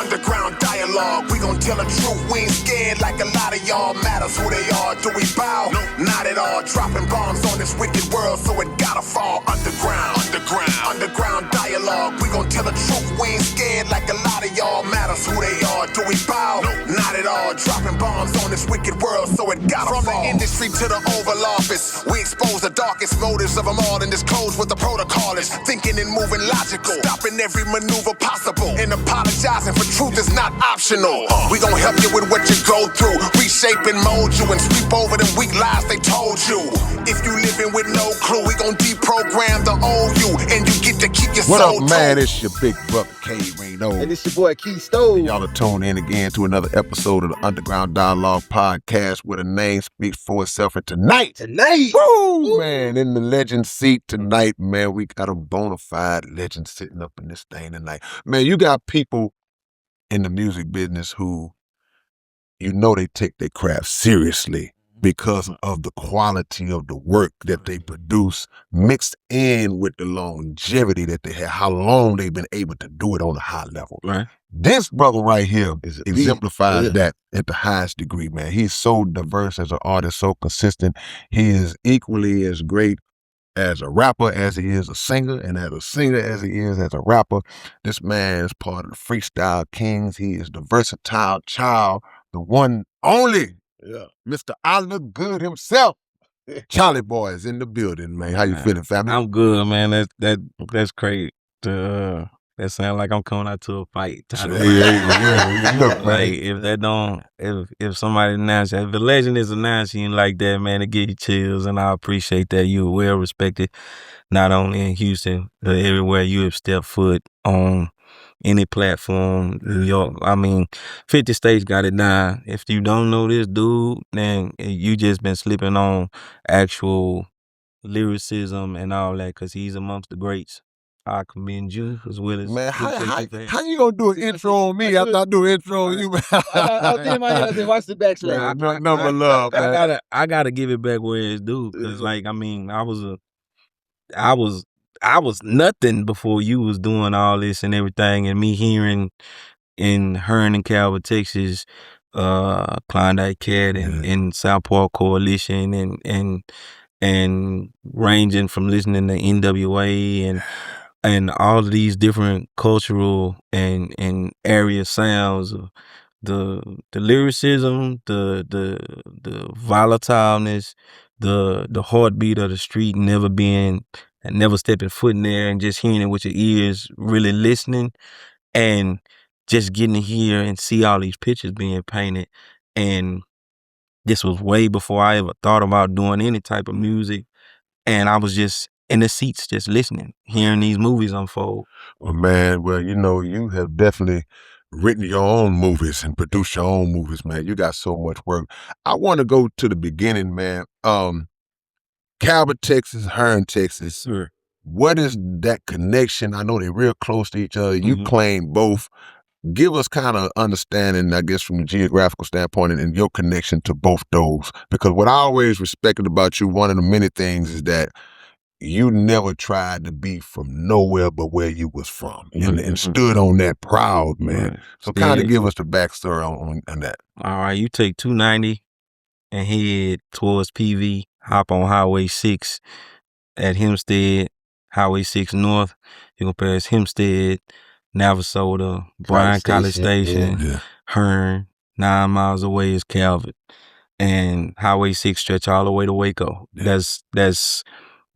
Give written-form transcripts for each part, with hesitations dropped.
underground dialogue. We gon' tell the truth, we ain't scared like a lot of y'all. Matters who they are, do we bow? No, not at all. Dropping bombs on this wicked world, so it gotta fall. Underground dialogue. We gon' tell the truth, we ain't scared like a lot of y'all. Matters who they are, do we bow? No, not at all. Dropping bombs on this wicked world, so it gotta fall. From the industry to the Oval Office, we expose the darkest motives of them all and disclose what the protocol is. Thinking and moving logical, stopping every maneuver possible, and apologizing for truth is not optional. We gon' help you with what you go through, reshape and mold you, and sweep over them weak lies they told you. If you living with no clue, we gon' deprogram the old you, and you get to keep your soul. What up, man? It's your big brother K Reno. And it's your boy Keystone. Y'all are tuned in again to another episode of the Underground Dialogue Podcast, where the name speaks for itself. And tonight, woo, man, in the legend seat tonight, man, we got a bona fide legend sitting up in this thing tonight. Man, you got people in the music business who, you know, they take their craft seriously because of the quality of the work that they produce, mixed in with the longevity that they have, how long they've been able to do it on a high level. Right. This brother right here exemplifies that at the highest degree, man. He's so diverse as an artist, so consistent. He is equally as great as a rapper as he is a singer, and as a singer as he is as a rapper. This man is part of the Freestyle Kings. He is the versatile child, the one only, Mr. I Look Good himself. Chalie Boy is in the building, man. How you feeling, family? I'm good, man. That's crazy. That sounds like I'm coming out to a fight. Yeah. Look, like if somebody announces, if a legend is announcing you like that, man, it gives you chills, and I appreciate that. You're well respected, not only in Houston, but everywhere you have stepped foot on any platform. New York, 50 states got it down. If you don't know this dude, then you just been slipping on actual lyricism and all that, because he's amongst the greats. I commend you as well as... Man, how you gonna do an intro on me after I do an intro on you, man? Watch the backslash. Number love, man. I gotta give it back where it's due, because I was nothing before you was doing all this and everything, and me hearing in Hearn and Calvert, Texas, Klondike Cat and Southpaw Coalition and ranging from listening to NWA and all of these different cultural and area sounds, the lyricism, the volatileness, the heartbeat of the street, never stepping foot in there, and just hearing it with your ears, really listening, and just getting to hear and see all these pictures being painted. And this was way before I ever thought about doing any type of music, and I was just in the seats just listening, hearing these movies unfold. Well, man, you have definitely written your own movies and produced your own movies, man. You got so much work. I want to go to the beginning, man. Calvert, Texas, Hearn, Texas. Sure. What is that connection? I know they're real close to each other. You claim both. Give us kind of understanding, I guess, from a geographical standpoint and your connection to both those. Because what I always respected about you, one of the many things, is that you never tried to be from nowhere but where you was from, and stood on that proud, man. Right. So kind of give us the backstory on that. All right, you take 290 and head towards PV, hop on Highway 6 at Hempstead, Highway 6 North. You're going to pass Hempstead, Navasota, Bryan College Station, Hearn. 9 miles away is Calvert. And Highway 6 stretch all the way to Waco. Yeah.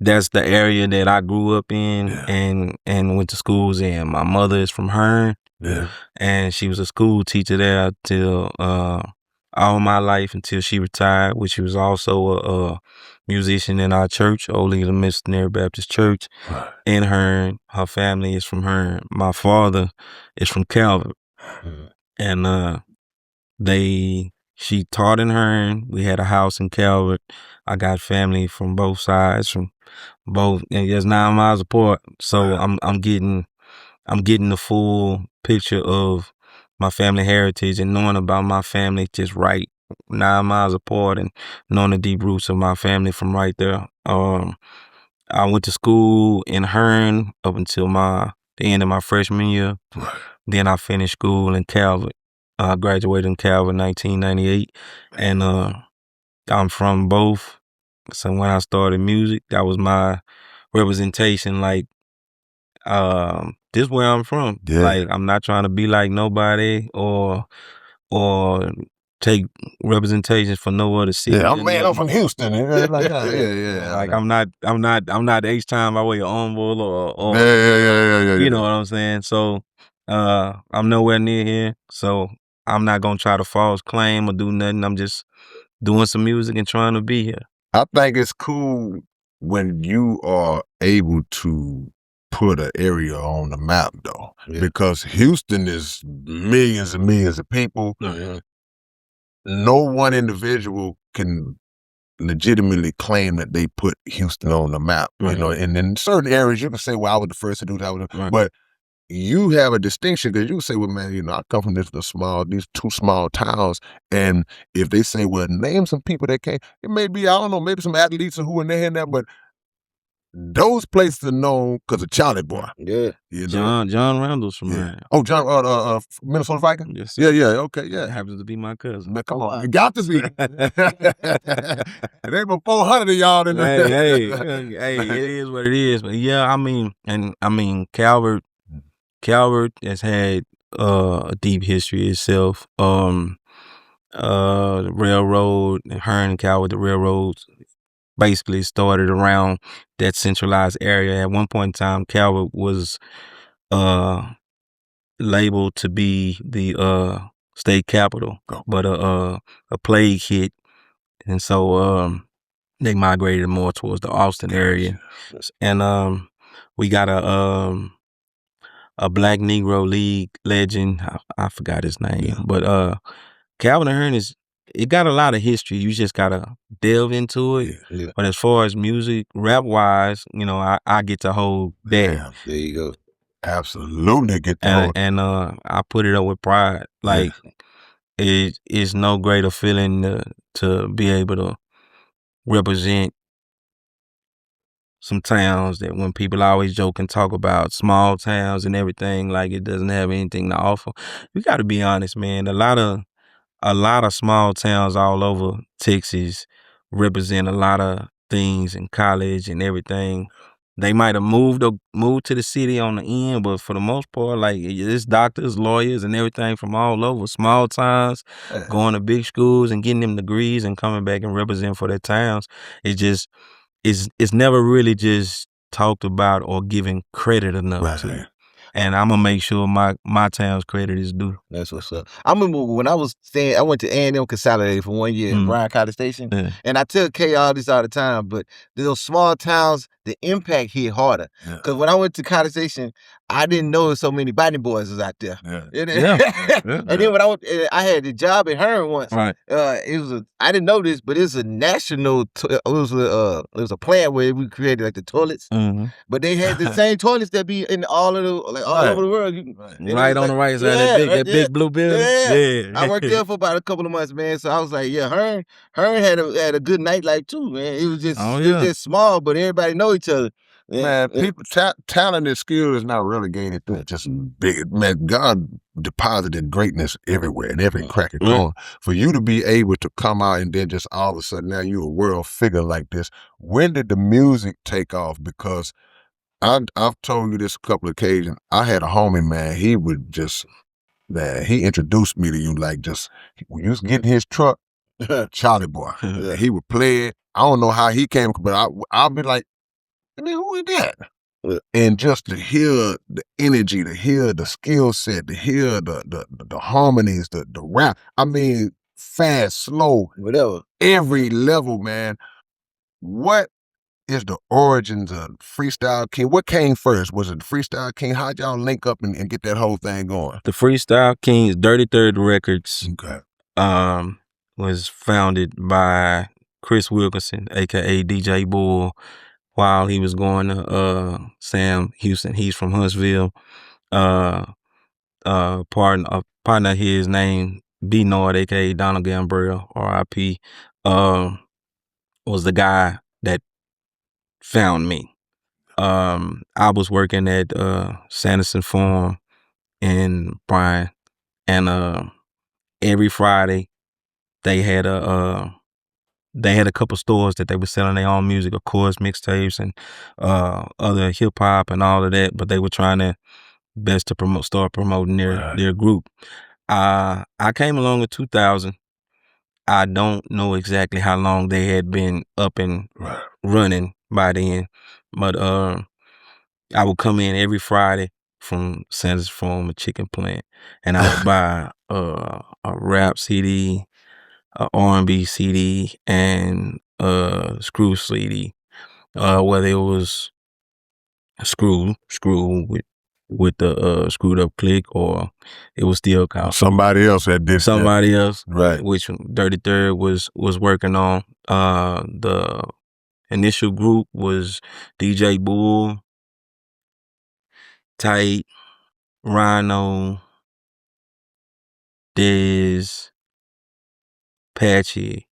That's the area that I grew up in and went to schools in. My mother is from Hearn, and she was a school teacher there till all my life until she retired, which she was also a musician in our church, Old England Missionary Baptist Church in Hearn. Her family is from Hearn. My father is from Calvert, and she taught in Hearn. We had a house in Calvert. I got family from both sides, and just 9 miles apart. So I'm getting the full picture of my family heritage and knowing about my family just right 9 miles apart, and knowing the deep roots of my family from right there. I went to school in Hearn up until the end of my freshman year. Then I finished school in Calvert. I graduated in Calvert in 1998. And I'm from both. So when I started music, that was my representation. Like, this where I'm from. Yeah. Like, I'm not trying to be like nobody or take representations for no other city. Yeah, I'm from Houston. Like, Like I'm not H-Time by way of Onville or yeah. you know what I'm saying? So I'm nowhere near here. So I'm not gonna try to false claim or do nothing. I'm just doing some music and trying to be here. I think it's cool when you are able to put an area on the map, though, because Houston is millions and millions of people. No one individual can legitimately claim that they put Houston on the map. You know, and in certain areas you can say, "Well, I was the first to do that," but you have a distinction because you can say, "Well, man, you know, I come from these two small towns," and if they say, "Well, name some people that came," it may be, I don't know, maybe some athletes who in there and there, but those places are known because of Chalie Boy. Yeah. You know? John Randall's from there. Oh, John, Minnesota Viking? Yes. Yeah, okay, yeah. It happens to be my cousin. Man, come on. It got to be. It ain't but 400 of y'all in there. Hey, it is what it is. But yeah, I mean, Calvert has had a deep history itself. The railroad, Hearn and Calvert, the railroads basically started around that centralized area. At one point in time, Calvert was labeled to be the state capital, but a plague hit, and so they migrated more towards the Austin area, and we got a Black Negro League legend. I forgot his name, but Calvin and Hearn it got a lot of history. You just gotta delve into it. Yeah. But as far as music, rap wise, you know, I get to hold that. Yeah, there you go. Absolutely get to hold. And I put it up with pride. Like it is no greater feeling to be able to represent some towns that when people always joke and talk about small towns and everything, like it doesn't have anything to offer. You got to be honest, man. A lot of small towns all over Texas represent a lot of things in college and everything. They might have moved to the city on the end, but for the most part, like it's doctors, lawyers, and everything from all over small towns, going to big schools and getting them degrees and coming back and represent for their towns. It's never really just talked about or given credit enough to. And I'm gonna make sure my town's credit is due. That's what's up. I remember when I was staying, I went to A&M Consolidated for 1 year in Bryan College Station, and I tell K all this all the time. But those small towns, the impact hit harder. Because when I went to College Station, I didn't know so many Biden boys was out there. And then when I had a job at Hearn once. Right. I didn't know this, but it's a national. It was a plant where we created like the toilets, but they had the same toilets that be in all of the all over the world. Right on the right side, that big blue building. Yeah. I worked there for about a couple of months, man. So I was like, Hearn had a good nightlife too, man. It was just it was just small, but everybody know each other. Man, people, talent and skill is not relegated to just big. Man, God deposited greatness everywhere in every crack of corner. For you to be able to come out and then just all of a sudden now you're a world figure like this. When did the music take off? Because I've told you this a couple of occasions. I had a homie, man. He would just, man, he introduced me to you like just when you was getting his truck, Chalie Boy. He would play it. I don't know how he came, but I'll be like, man, who is that? And just to hear the energy, to hear the skill set, to hear the harmonies, the rap. I mean, fast, slow, whatever. Every level, man. What is the origins of Freestyle King? What came first? Was it the Freestyle King? How'd y'all link up and get that whole thing going? The Freestyle King's Dirty Third Records was founded by Chris Wilkinson, aka DJ Bull, while he was going to Sam Houston. He's from Huntsville. Partner of his name, B Nord, aka Donald Gambrill, R.I.P., was the guy that found me. I was working at Sanderson Farm in Bryan, and every Friday they had a couple stores that they were selling their own music, of course, mixtapes and other hip hop and all of that. But they were trying their best to start promoting their group. I came along in 2000. I don't know exactly how long they had been up and running by then, but I would come in every Friday from Santa's Farm, a chicken plant, and I would buy a rap CD, a R&B CD, and a Screw CD, whether it was Screw with the screwed up click, or it was still called somebody else that did somebody else, right? Which Dirty Third was working on. The initial group was DJ Bull, Tight, Rhino, Dez, Patchy,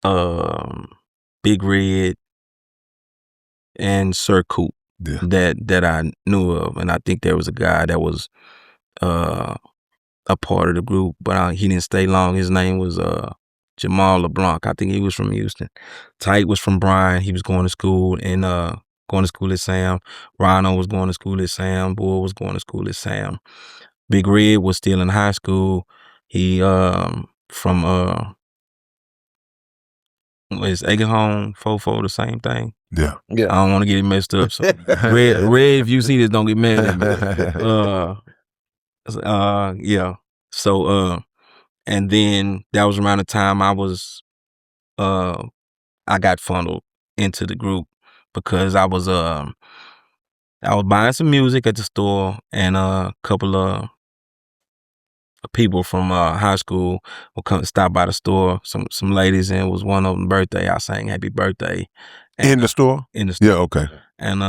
Big Red, and Sir Coop. Yeah. That I knew of, and I think there was a guy that was a part of the group, but he didn't stay long. His name was Jamal LeBlanc. I think he was from Houston. Tight was from Bryan. He was going to school at Sam. Rhino was going to school at Sam. Bull was going to school at Sam. Big Red was still in high school. He from is Eggenholm, Fofo the same thing? Yeah. I don't want to get it messed up. So Red, if you see this, don't get mad at me. Yeah. So and then that was around the time I got funneled into the group because I was buying some music at the store, and a couple of people from high school would come stop by the store. Some ladies, and it was one of them birthday. I sang happy birthday. And, in the store? In the store. Yeah, okay. And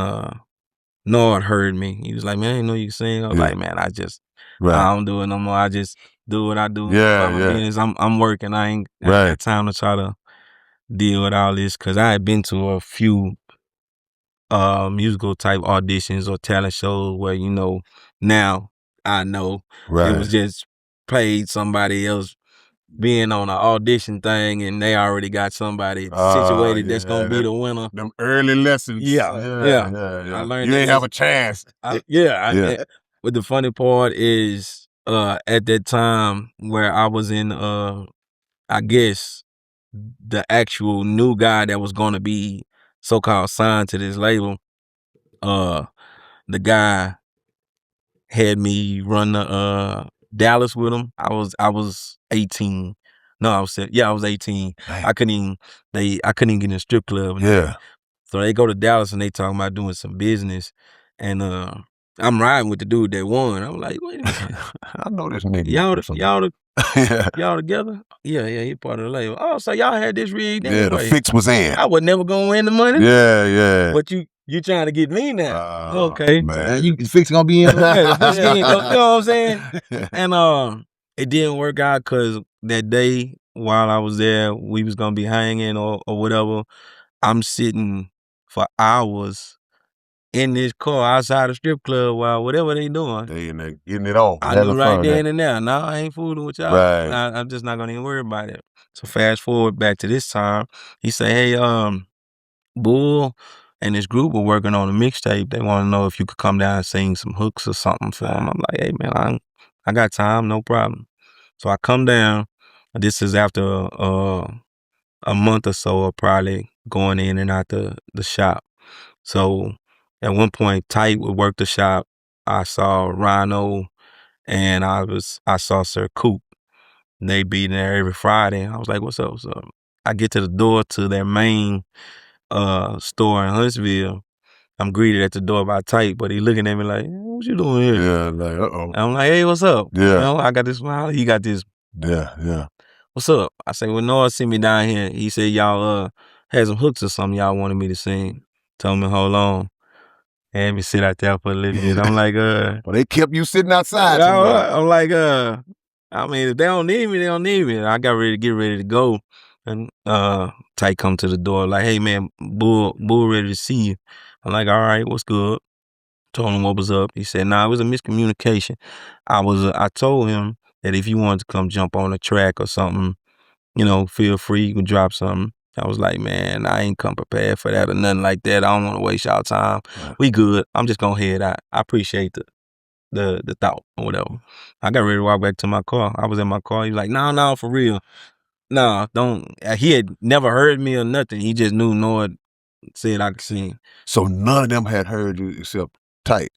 Nord heard me. He was like, man, I didn't know you could sing. I was like, man, I don't do it no more. I just do what I do. Yeah. I'm working. I ain't got time to try to deal with all this, because I had been to a few musical type auditions or talent shows where, now I know it was just paid somebody else being on an audition thing, and they already got somebody situated that's gonna be the winner. Them early lessons. Yeah. I learned you ain't have a chance. But the funny part is, at that time where I was in, I guess the actual new guy that was gonna be so-called signed to this label, the guy had me run the Dallas with him. I was 18. No, I was 18. Dang. I couldn't even get in a strip club. So they go to Dallas and they talking about doing some business, and I'm riding with the dude that won. I'm like, wait a minute. I know this nigga. Y'all together? Yeah, he part of the label. Oh, so y'all had this rigged anyway. Yeah, the fix was in. I was never gonna win the money. Yeah. But you trying to get me now. Okay. Man, you fix gonna be in. You know what I'm saying? And it didn't work out because that day while I was there, we was gonna be hanging or whatever. I'm sitting for hours in this car outside the strip club while whatever they doing. They in there getting it on. I knew right then and there. No, I ain't fooling with y'all. Right. I'm just not gonna even worry about it. So fast forward back to this time, he say, hey, Bull and this group were working on a mixtape. They want to know if you could come down and sing some hooks or something for them. I'm like, hey man, I got time, no problem. So I come down. This is after a month or so of probably going in and out the shop. So at one point, Tight would work the shop. I saw Rhino, and I saw Sir Coop. They be there every Friday. I was like, what's up? I get to the door to their main store in Huntsville. I'm greeted at the door by Tight, but he looking at me like, what you doing here? Yeah, like, uh-oh. I'm like, hey, what's up? Yeah. I got this smile. He got this. Yeah. What's up? I say, well, Noah sent me down here. He said y'all had some hooks or something y'all wanted me to sing. Told me, hold on. Had me sit out there for a little bit. I'm like, well, they kept you sitting outside. I'm like, I mean, if they don't need me, they don't need me. I got ready to get ready to go. And Tight come to the door like, hey man, Bull ready to see you. I'm like, all right, what's good? Told him what was up. He said, "Nah, it was a miscommunication. I told him that if you wanted to come jump on a track or something, feel free, you can drop something." I was like, "Man, I ain't come prepared for that or nothing like that. I don't want to waste y'all time. We good. I'm just gonna head out. I appreciate the thought or whatever." I got ready to walk back to my car. I was in my car. He was like, "No, for real. No, don't." He had never heard me or nothing. He just knew Nord said I could sing. So none of them had heard you except Tight.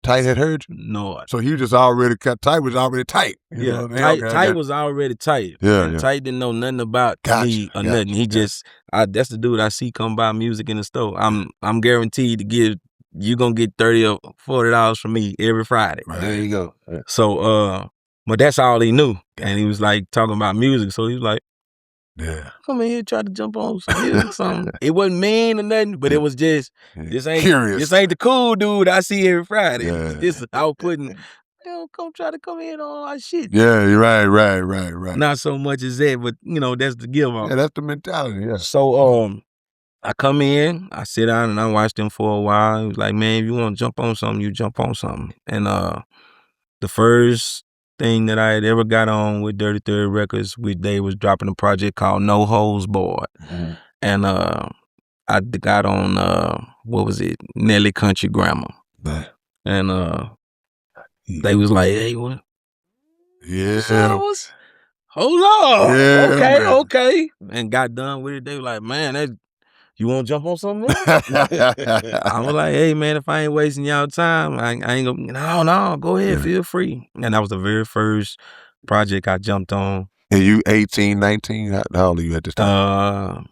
Tight had heard you? Nord. So he just already cut. Tight was already tight. Tight was already tight. Yeah. Tight didn't know nothing about me or nothing. He just that's the dude I see come buy music in the store. I'm guaranteed to give you gonna get $30 or $40 from me every Friday. Right. There you go. Yeah. So but that's all he knew. And he was like talking about music. So he was like, come in here, try to jump on some music, something. It wasn't mean or nothing, but it was just this ain't the cool dude I see every Friday. This I was putting, come try to come in on our shit. Yeah, you're right. Not so much as that, but that's the give off. Yeah, that's the mentality. Yeah. So I come in, I sit down, and I watched him for a while. He was like, "Man, if you want to jump on something, you jump on something." And the first thing that I had ever got on with Dirty 30 Records, they was dropping a project called No Holds Barred. Mm-hmm. And I got on what was it, Nelly Country Grammar. Right. And they was like, "Hey, what?" Yeah. Hold on. Yeah, okay. And got done with it. They were like, "Man, you want to jump on something else?" I was like, "Hey, man, if I ain't wasting y'all time, I ain't gonna, no, go ahead, feel free." And that was the very first project I jumped on. And you 18, 19? How old are you at this time?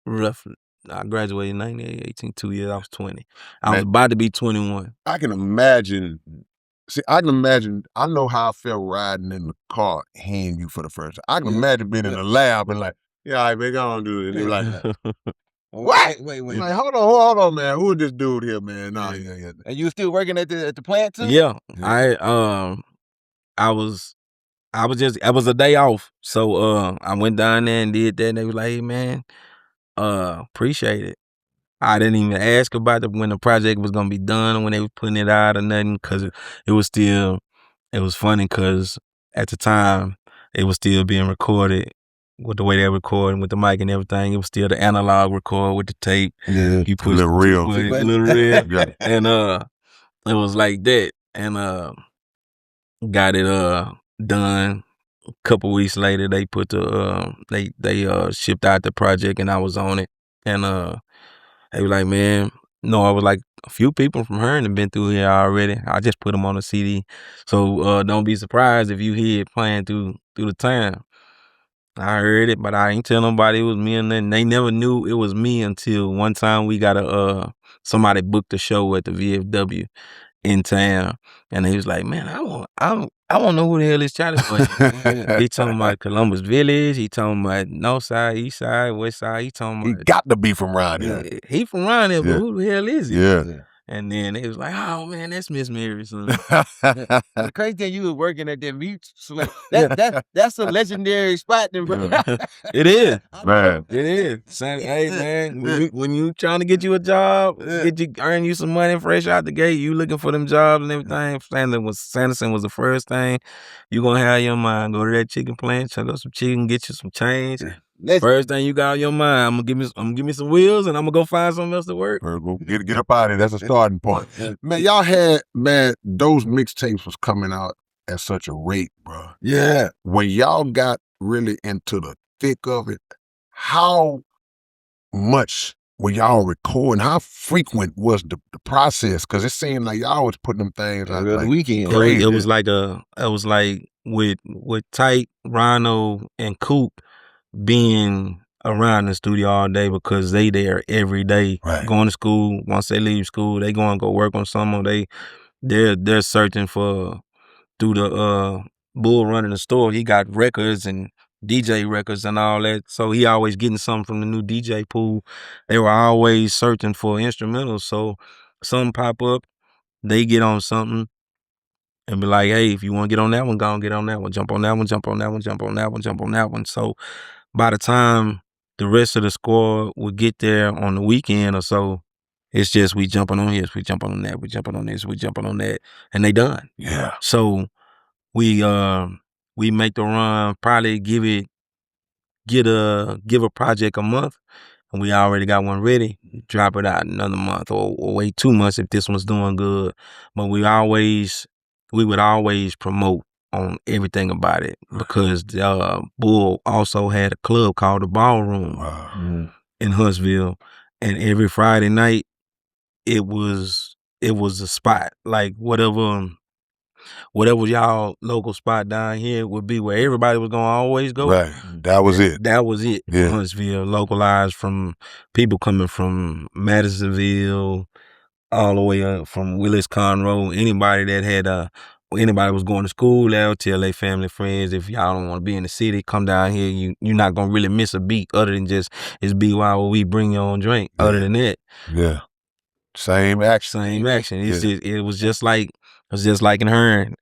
Roughly. I graduated in 1918, 2 years, I was 20. I was about to be 21. I can imagine. See, I know how I felt riding in the car hearing you for the first time. I can imagine being in the lab and like, "Yeah, all right, man, go on, do it." And you're like, "What? Wait. Like, hold on, man. Who is this dude here, man?" Nah, yeah. And you still working at the plant too? Yeah. I was a day off. So I went down there and did that, and they was like, "Hey, man, appreciate it." I didn't even ask about when the project was gonna be done or when they was putting it out or nothing, because it was funny because at the time it was still being recorded with the way they were recording with the mic and everything. It was still the analog record with the tape. Yeah, you push little reel, yeah. And it was like that, and got it done. A couple weeks later, they put they shipped out the project, and I was on it, and they were like, "Man, no," I was like, "A few people from Hearn have been through here already. I just put them on a CD, so don't be surprised if you hear it playing through the town." I heard it, but I ain't tell nobody it was me, and then they never knew it was me until one time we got somebody booked a show at the VFW in town, and he was like, "Man, I want to know who the hell is Chalie Boy." He talking about Columbus Village. He talking about North Side, East Side, West Side. He talking about he got to be from around here. He from around here, but who the hell is he? Yeah. And then it was like, "Oh man, that's Miss Mary." So the crazy thing, you was working at that meat select. That's a legendary spot, then, bro. It is, man. It is. Hey man, when you trying to get you a job, earn you some money fresh out the gate, you looking for them jobs and everything. Sanderson was the first thing you gonna have in your mind. Go to that chicken plant, chuck up some chicken, get you some change. First thing you got on your mind, I'm gonna give me some wheels, and I'm gonna go find something else to work. Get up out of here. That's a starting point. Man, y'all had those mixtapes was coming out at such a rate, bro. Yeah. When y'all got really into the thick of it, how much were y'all recording? How frequent was the process? Because it seemed like y'all was putting them things out the weekend. Crazy. It was like with Tight, Rhino, and Coop being around the studio all day because they there every day, going to school. Once they leave school, they go and go work on something. They're searching for through the Bull running the store. He got records and DJ records and all that, so he always getting something from the new DJ pool. They were always searching for instrumentals, so something pop up, they get on something and be like, "Hey, if you want to get on that one, go and get on that one. Jump on that one, jump on that one, jump on that one, jump on that one." So by the time the rest of the squad would get there on the weekend or so, It's just we jumping on this, we jumping on that, we jumping on this, we jumping on that, and they done. Yeah. So we make the run, probably give a project a month, and we already got one ready. Drop it out another month or wait 2 months if this one's doing good. But we would always promote on everything about it because Bull also had a club called the Ballroom in Huntsville, and every Friday night it was a spot like whatever y'all local spot down here would be where everybody was gonna always go. Right, that was it. That was it. Yeah. Huntsville, localized from people coming from Madisonville, all the way up from Willis Conroe. Anybody that had anybody was going to school, they'll tell their family, friends, if y'all don't want to be in the city, come down here. You're not gonna really miss a beat other than just it's BYOE, bring your own drink. Yeah. Other than that, yeah, same action. It's it was just like in Hearn.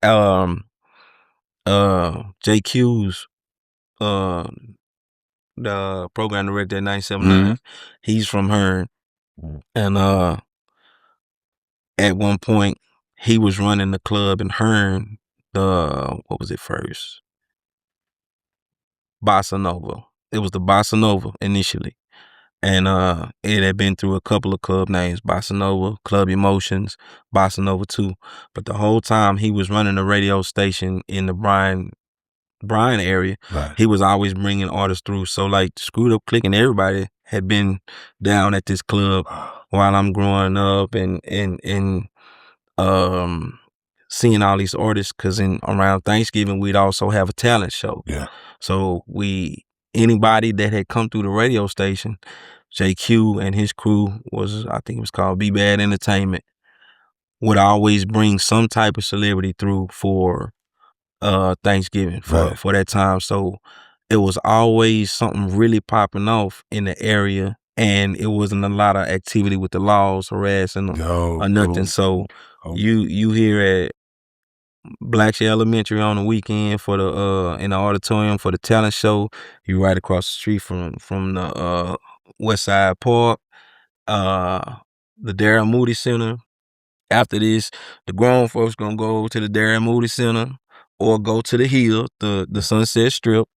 JQ's the program director at 979. He's from Hearn, and at one point he was running the club in Hearn. What was it first? Bossa Nova. It was the Bossa Nova initially, and it had been through a couple of club names: Bossa Nova, Club Emotions, Bossa Nova 2. But the whole time he was running a radio station in the Bryan area, Right. he was always bringing artists through. So like Screwed Up Click and everybody had been down at this club while I'm growing up and seeing all these artists, because around Thanksgiving we'd also have a talent show. Yeah. So anybody that had come through the radio station, JQ and his crew I think it was called Be Bad Entertainment, would always bring some type of celebrity through for Thanksgiving for that time. So it was always something really popping off in the area, and it wasn't a lot of activity with the laws, harassing or nothing. So you hear at Blackshear Elementary on the weekend for the in the auditorium for the talent show. You right across the street from the West Side Park, the Darren Moody Center. After this, the grown folks gonna go to the Darren Moody Center or go to the Hill, the Sunset Strip.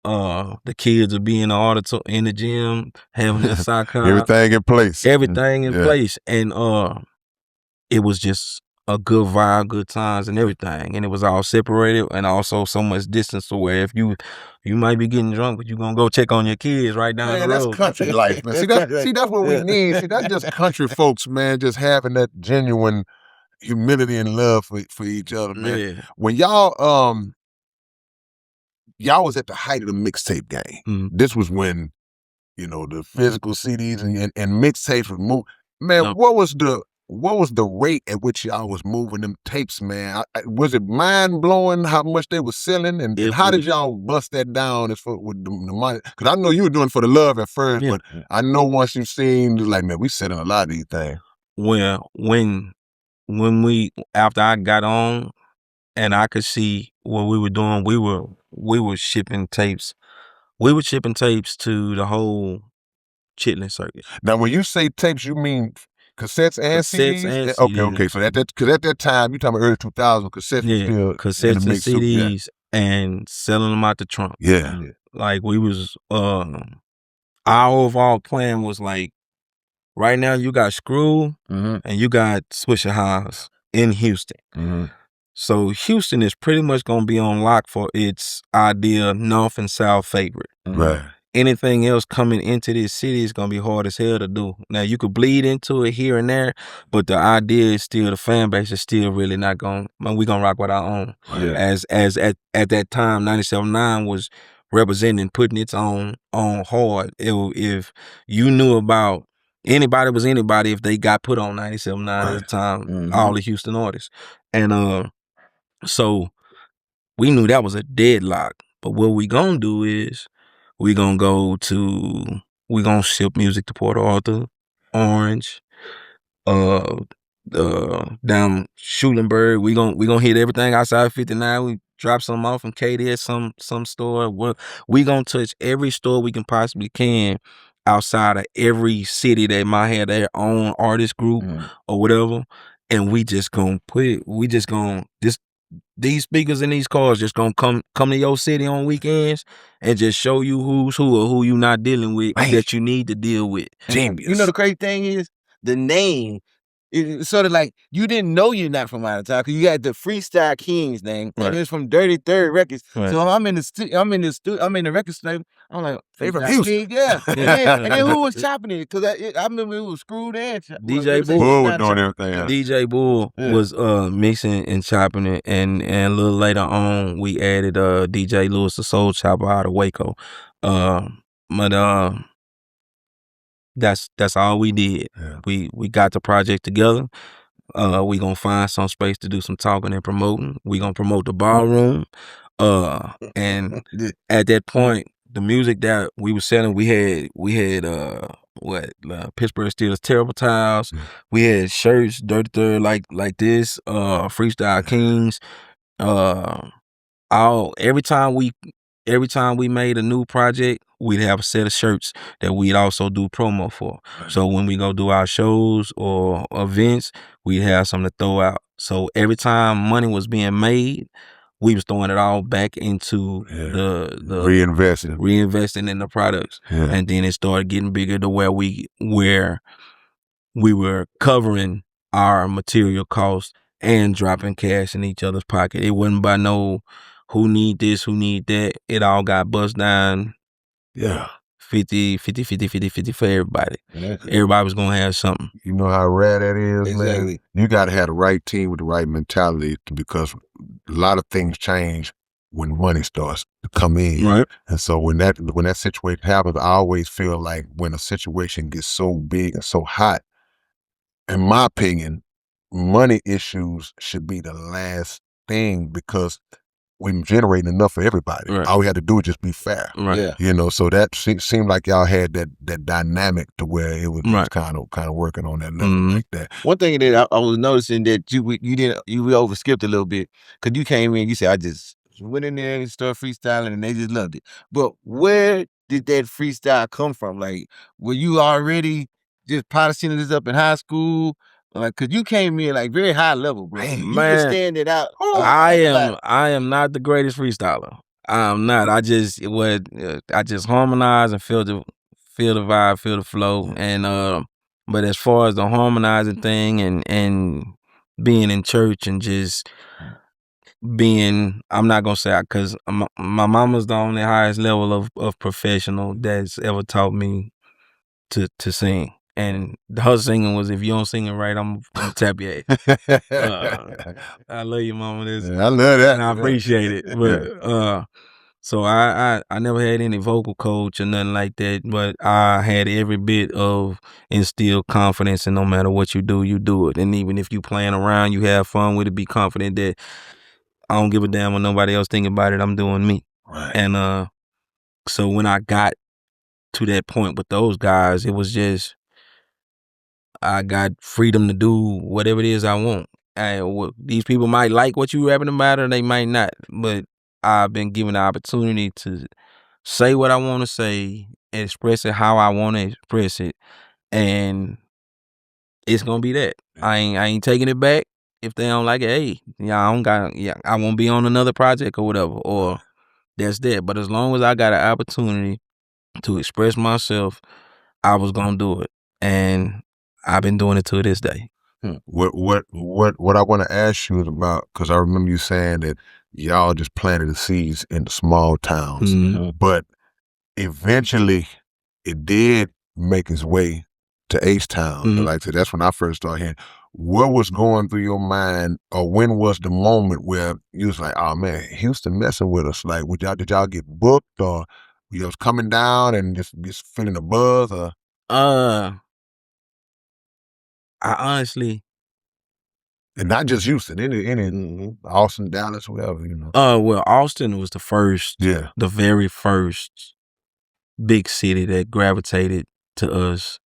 The kids will be in the gym having a soccer. Everything in place. Everything in place. And it was just a good vibe, good times and everything. And it was all separated and also so much distance to where if you might be getting drunk, but you're gonna go check on your kids right down the road. That's country life, man. See, that's what we need. See, that's just country folks, man, just having that genuine humility and love for each other, man. Yeah. When y'all was at the height of the mixtape game. This was when, the physical CDs and mixtapes was moved. Man, what was the rate at which y'all was moving them tapes, man? Was it mind blowing how much they were selling, and how did y'all bust that down with the money? Because I know you were doing it for the love at first, but I know once you've seen, like, man, we selling a lot of these things. Well, when after I got on and I could see what we were doing, we were shipping tapes. We were shipping tapes to the whole Chitlin circuit. Now, when you say tapes, you mean cassettes and CDs? And CDs. Okay. So because at that time, you talking about early 2000s, cassettes were still cassettes and CDs and selling them out the trunk. Yeah. Like we was, our overall plan was like, right now you got Screw and you got Swisher House in Houston. So Houston is pretty much gonna be on lock for its ideal North and South favorite. Right. Anything else coming into this city is gonna be hard as hell to do. Now you could bleed into it here and there, but the idea is still, the fan base is still really not gonna. We gonna rock with our own. Yeah. As at that time, 97.9 was representing, putting its own on hard. If you knew about anybody was anybody if they got put on 97.9 at the time, all the Houston artists, and so we knew that was a deadlock. But what we gonna do is we gonna ship music to Port Arthur, Orange, down Schulenburg. We gonna hit everything outside 59. We drop some off in Katy at some store. We gonna touch every store we can possibly can outside of every city that might have their own artist group or whatever, and we just gonna these speakers in these cars just gonna come to your city on weekends and just show you who's who or who you not dealing with that you need to deal with. Genius. You know the crazy thing is the name. It's sort of like you didn't know you're not from out of town because you got the Freestyle Kings name, and it's from Dirty Third Records. Right. So I'm in the record store. I'm like, they from Houston, yeah. And then who was chopping it? Because I remember it was Screwed and DJ Bull was doing everything. DJ Bull was mixing and chopping it, and a little later on we added DJ Lewis, the Soul Chopper out of Waco. But that's all we did. Yeah. We got the project together. We gonna find some space to do some talking and promoting. We gonna promote the ballroom. And at that point, the music that we were selling, we had Pittsburgh Steelers Terrible Tiles. We had shirts, Dirty Third like this, Freestyle Kings. Every time we made a new project, we'd have a set of shirts that we'd also do promo for. Right. So when we go do our shows or events, we'd have something to throw out. So every time money was being made, we was throwing it all back into the reinvesting in the products. Yeah. And then it started getting bigger to where we were covering our material costs and dropping cash in each other's pocket. It wasn't by no who need this, who need that. It all got bust down. Yeah. 50 for everybody. Everybody was going to have something. You know how rare that is, man? You got to have the right team with the right mentality because a lot of things change when money starts to come in. Right. And so when that situation happens, I always feel like when a situation gets so big and so hot, in my opinion, money issues should be the last thing because we're generating enough for everybody. Right. All we had to do is just be fair. Right. Yeah. You know, so that seemed like y'all had that dynamic to where it was just kind of working on that level like that. One thing that I was noticing that you overskipped a little bit because you came in, you said I just went in there and started freestyling and they just loved it. But where did that freestyle come from? Like, were you already just polishing this up in high school? Like, cause you came in like very high level, bro. Man, you just stand it out. I am not the greatest freestyler. I'm not. I just harmonize and feel the vibe, feel the flow, and but as far as the harmonizing thing and being in church and just being, I'm not gonna say because my mama's the only highest level of professional that's ever taught me to sing. And her singing was, if you don't sing it right, I'm tap your ass. I love you, mama. I love that. And I appreciate it. But so I never had any vocal coach or nothing like that, but I had every bit of instilled confidence, and no matter what you do it. And even if you playing around, you have fun with it, be confident that I don't give a damn what nobody else think about it, I'm doing me. Right. And so when I got to that point with those guys, it was just, I got freedom to do whatever it is I want. And these people might like what you rapping about, or they might not. But I've been given the opportunity to say what I want to say, and express it how I want to express it, and it's gonna be that. I ain't taking it back. If they don't like it, hey, I won't be on another project or whatever, or that's that. But as long as I got an opportunity to express myself, I was gonna do it, and I've been doing it to this day. What I want to ask you is about, because I remember you saying that y'all just planted the seeds in the small towns, but eventually it did make its way to H-Town. Like I said, that's when I first started hearing. What was going through your mind, or when was the moment where you was like, oh man, Houston messing with us? Like, did y'all get booked, or you was coming down and just feeling a buzz, or? I honestly, and not just Houston, any Austin, Dallas, whatever, you know. Well, Austin was the very first big city that gravitated to us.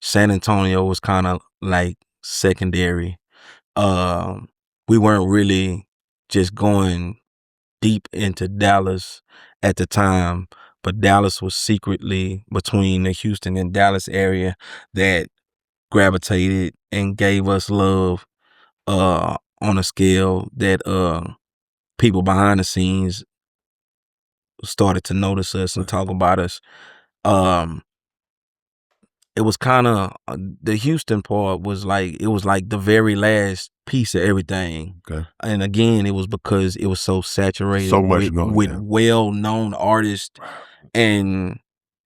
San Antonio was kind of like secondary. We weren't really just going deep into Dallas at the time, but Dallas was secretly between the Houston and Dallas area that gravitated and gave us love on a scale that people behind the scenes started to notice us and talk about us. It was kind of the Houston part was like the very last piece of everything. Okay. And again, it was because it was so saturated with well-known artists, and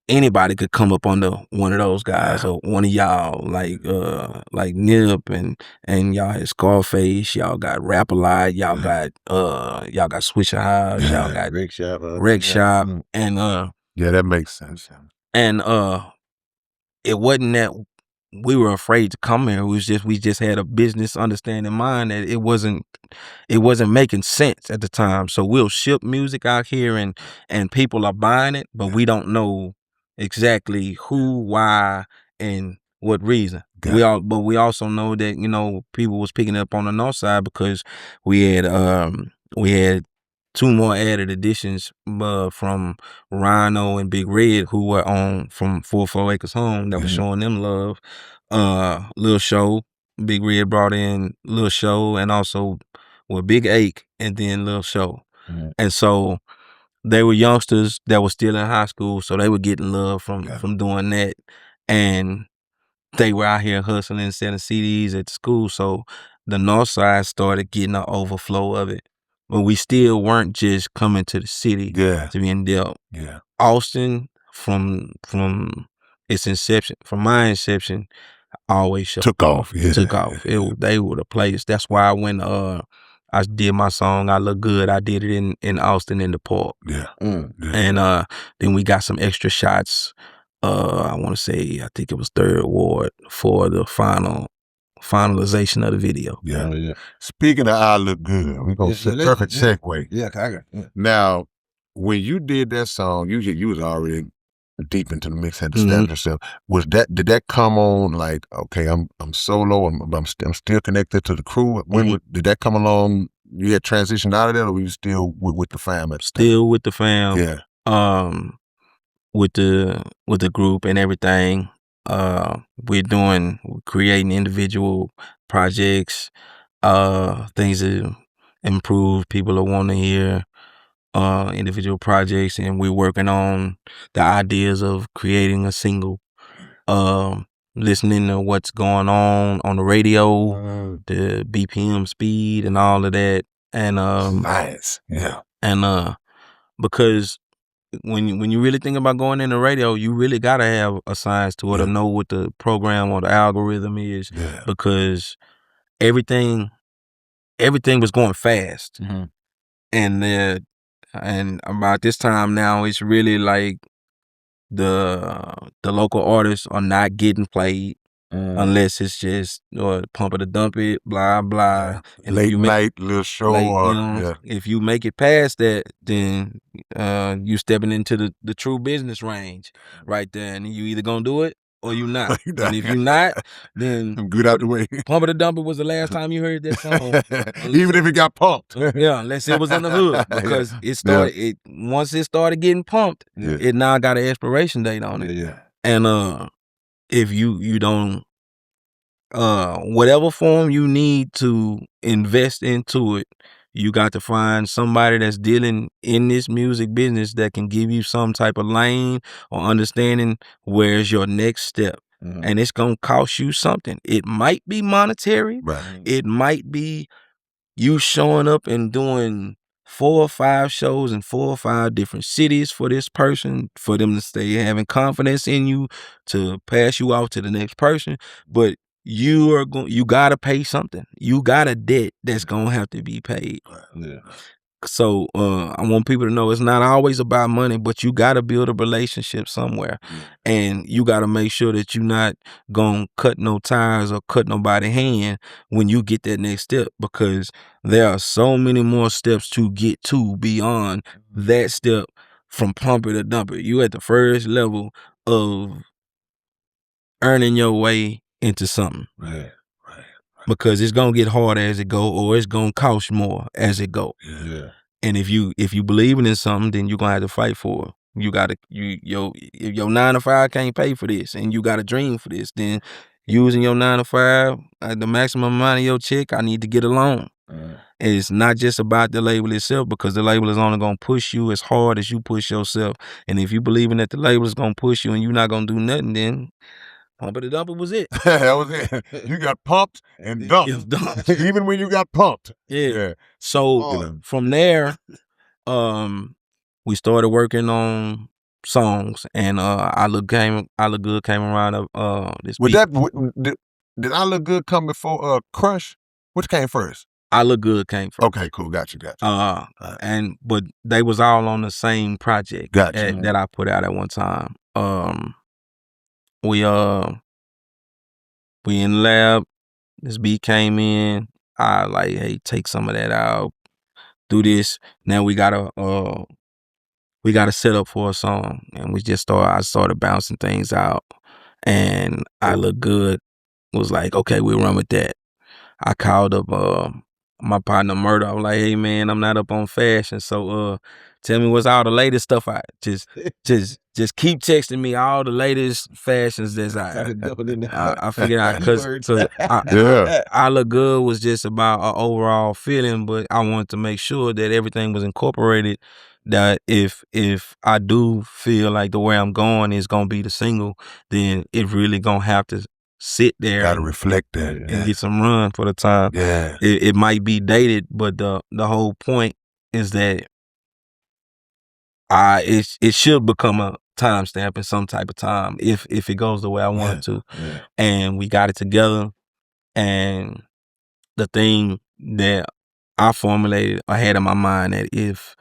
anybody could come up under one of those guys or one of y'all, like Nip and y'all had Scarface, y'all got Rap-A-Lot, y'all got Swisher House, y'all got Wreck Shop, and yeah, that makes sense. And it wasn't that we were afraid to come here. We just had a business understanding in mind that it wasn't making sense at the time. So we'll ship music out here and people are buying it, but we don't know exactly who, why, and what reason. But we also know that, you know, people was picking up on the north side because we had 2 more added additions from Rhino and Big Red, who were on from 4 Acres Home, that was showing them love. Lil Show, Big Red brought in Lil Show, and also Big Ache, and then Lil Show. And so they were youngsters that were still in high school, so they were getting love from doing that. And they were out here hustling, selling CDs at the school, so the north side started getting an overflow of it. But we still weren't just coming to the city to be in debt. Austin, from its inception, from my inception, always took off. Took off. They were the place. That's why when I did my song "I Look Good," I did it in Austin in the park. And then we got some extra shots. I want to say, I think it was 3rd Ward for the finalization of the video. Speaking of "I Look Good," we're gonna perfect segue. Yeah. Now, when you did that song, you was already deep into the mix, had to establish yourself. Did that come on like, okay, I'm solo, I'm still connected to the crew? Did that come along? You had transitioned out of that, or were you still with the fam? Still with the fam. With the group and everything. We're creating individual projects, things that improve, people that want to hear individual projects, and we're working on the ideas of creating a single, listening to what's going on the radio, the BPM speed and all of that. And nice. And because when you really think about going in the radio, you really gotta have a science to it, or know what the program or the algorithm is, because everything was going fast, and about this time now, it's really like the local artists are not getting played unless it's just pump it or dump it, blah blah. And late night little show, if you make it past that, then you stepping into the true business range right there, and you either gonna do it or you not. And if you not, then good out the way. Pump It or Dump It was the last time you heard that song. Even if it got pumped. Unless it was in the hood, because it started. Once it started getting pumped, it now got an expiration date on it. And if you don't, whatever form you need to invest into it, you got to find somebody that's dealing in this music business that can give you some type of lane or understanding where's your next step. And it's gonna cost you something. It might be monetary, it might be you showing up and doing 4 or 5 shows in 4 or 5 different cities for this person, for them to stay having confidence in you to pass you off to the next person. But you gotta pay something. You got a debt that's gonna have to be paid. So I want people to know it's not always about money, but you gotta build a relationship somewhere. And you gotta make sure that you're not gonna cut no ties or cut nobody's hand when you get that next step, because there are so many more steps to get to beyond that step from Pump It or Dump It. You at the first level of earning your way into something. Because it's gonna get harder as it go, or it's gonna cost more as it go. And if you believing in something, then you're gonna have to fight for it. You gotta if your 9 to 5 can't pay for this and you got a dream for this, then using your 9 to 5 at the maximum amount of your check, I need to get a loan. And it's not just about the label itself, because the label is only gonna push you as hard as you push yourself. And if you believing that the label is gonna push you and you're not gonna do nothing, then Pump It or Dump It was it. That was it. You got pumped and dumped. Even when you got pumped. Yeah. So from there, we started working on songs, and I Look Good came around. This Was beat. Did I Look Good come before Crush? Which came first? I Look Good came first. Okay, cool. Got you. But they was all on the same project that I put out at one time. We in the lab. This beat came in. I like, hey, take some of that out. Do this. Now we got a set up for a song, and I started bouncing things out, and I Look Good was like, okay, we'll run with that. I called up my partner Murder. I was like, hey man, I'm not up on fashion, so tell me what's all the latest stuff out. Just keep texting me all the latest fashions that's out. I figured out because I Look Good was just about an overall feeling, but I wanted to make sure that everything was incorporated. That if I do feel like the way I'm going is gonna be the single, then it really gonna have to sit there. Gotta reflect that and get some run for the time. Yeah, it might be dated, but the whole point is that it should become a timestamp in some type of time if it goes the way I want it to. Yeah. And we got it together, and the thing that I formulated, I had in my mind that if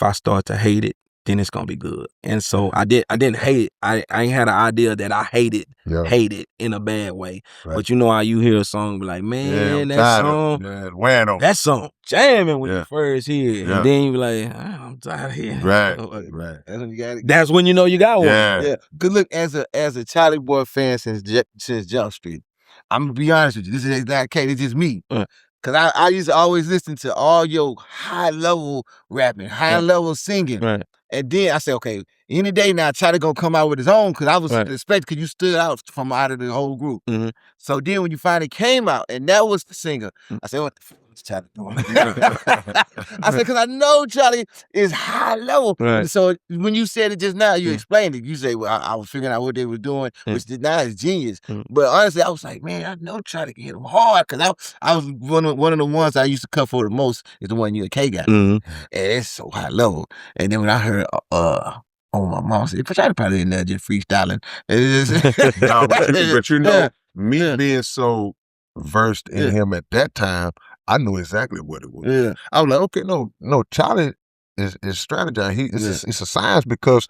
I start to hate it, then it's gonna be good. And so I didn't hate it. I ain't had an idea that I hate it in a bad way. Right. But you know how you hear a song be like, man, that song jamming when you first hear it. And then you be like, I'm tired of hearing it. Right. That's when you got it. That's when you know you got one. Yeah. Good look, as a Chalie Boy fan since Jump Street, I'm gonna be honest with you. This is not okay, it's just me. Cause I used to always listen to all your high level rapping, high level singing. Right. And then I said, okay, any day now, Chalie gonna come out with his own, cause I was expecting, cause you stood out from out of the whole group. Mm-hmm. So then when you finally came out, and that was the singer, I said, what the fuck is Chalie doing? I said, cause I know Chalie is high level. Right. So when you said it just now, you explained it. You say, well, I was figuring out what they were doing, which now is genius. But honestly, I was like, man, I know Chalie can hit him hard, cause I was one of the ones I used to cut for the most is the one you and K got. And it's so high level. And then when I heard my mom said, Chalie probably in there just freestyling. No, but you know, me being so versed in him at that time, I knew exactly what it was. Yeah. I was like, okay, no, Chalie is strategizing. It's a science, because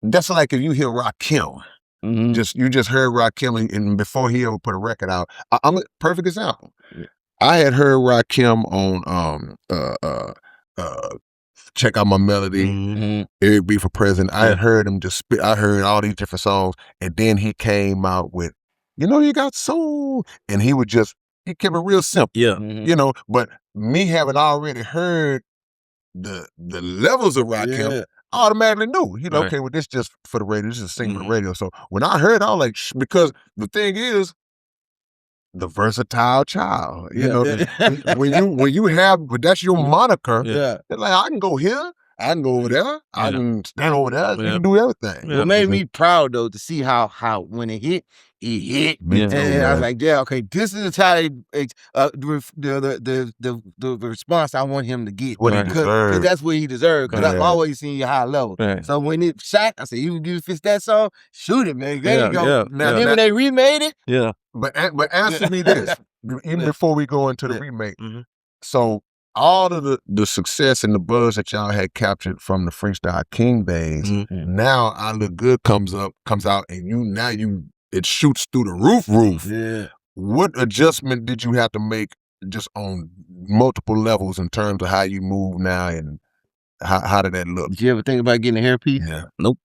that's like if you hear Rakim. You just heard Rakim, and before he ever put a record out, I'm a perfect example. Yeah. I had heard Rakim on Check Out My Melody, Eric B for President. I had heard him just spit. I heard all these different songs, and then he came out with, you got soul, and he kept it real simple. Yeah. But me having already heard the levels of Rakim, I automatically knew, okay, well, this just for the radio, this is singing for the radio. So when I heard, I was like, because the thing is, the versatile child, when you have, but that's your moniker. Yeah. Like, I can go here, I can go over there, I can stand over there, you can do everything. It made me proud though to see how when it hit, and I was like, okay, this is the Chalie, the response I want him to get. What he deserved. Because that's what he deserved. Because I've always seen you high level. Right. So when it shot, I said, you fix that song, shoot it, man. There you go. Now, then when they remade it, But answer me this, even before we go into the remake. So all of the success and the buzz that y'all had captured from the Freestyle King days, now I Look Good comes out, and it shoots through the roof. Yeah. What adjustment did you have to make just on multiple levels in terms of how you move now, and How did that look? Did you ever think about getting a hairpiece? Yeah. Nope.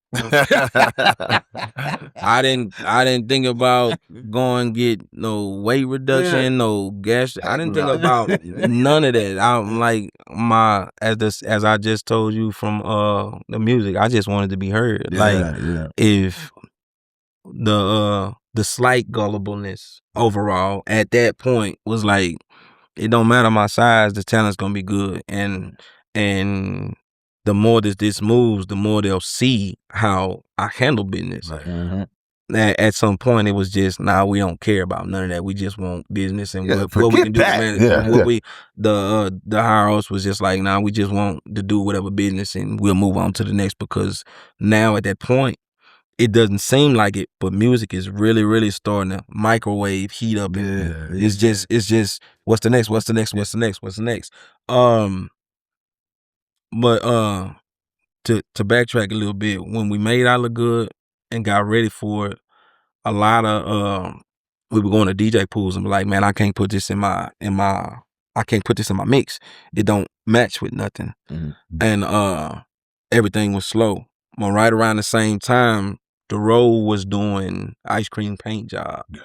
I didn't think about going get no weight reduction, no gas. I didn't think about none of that. I'm like as I just told you from the music, I just wanted to be heard. If the slight gullibleness overall at that point was like, it don't matter my size, the talent's gonna be good, and the more this moves, the more they'll see how I handle business. Right. Mm-hmm. At some point, it was just, we don't care about none of that. We just want business and what we can do. The higher ups was just like, we just want to do whatever business and we'll move on to the next, because now at that point, it doesn't seem like it, but music is really, really starting to microwave, heat up. It's just, what's the next? What's the next? What's the next? What's the next? But to backtrack a little bit, when we made I Look Good and got ready for it, a lot of we were going to DJ pools and be like, man, I can't put this in my mix. It don't match with nothing. Mm-hmm. And everything was slow. But right around the same time, The Road was doing Ice Cream Paint Job. Yeah.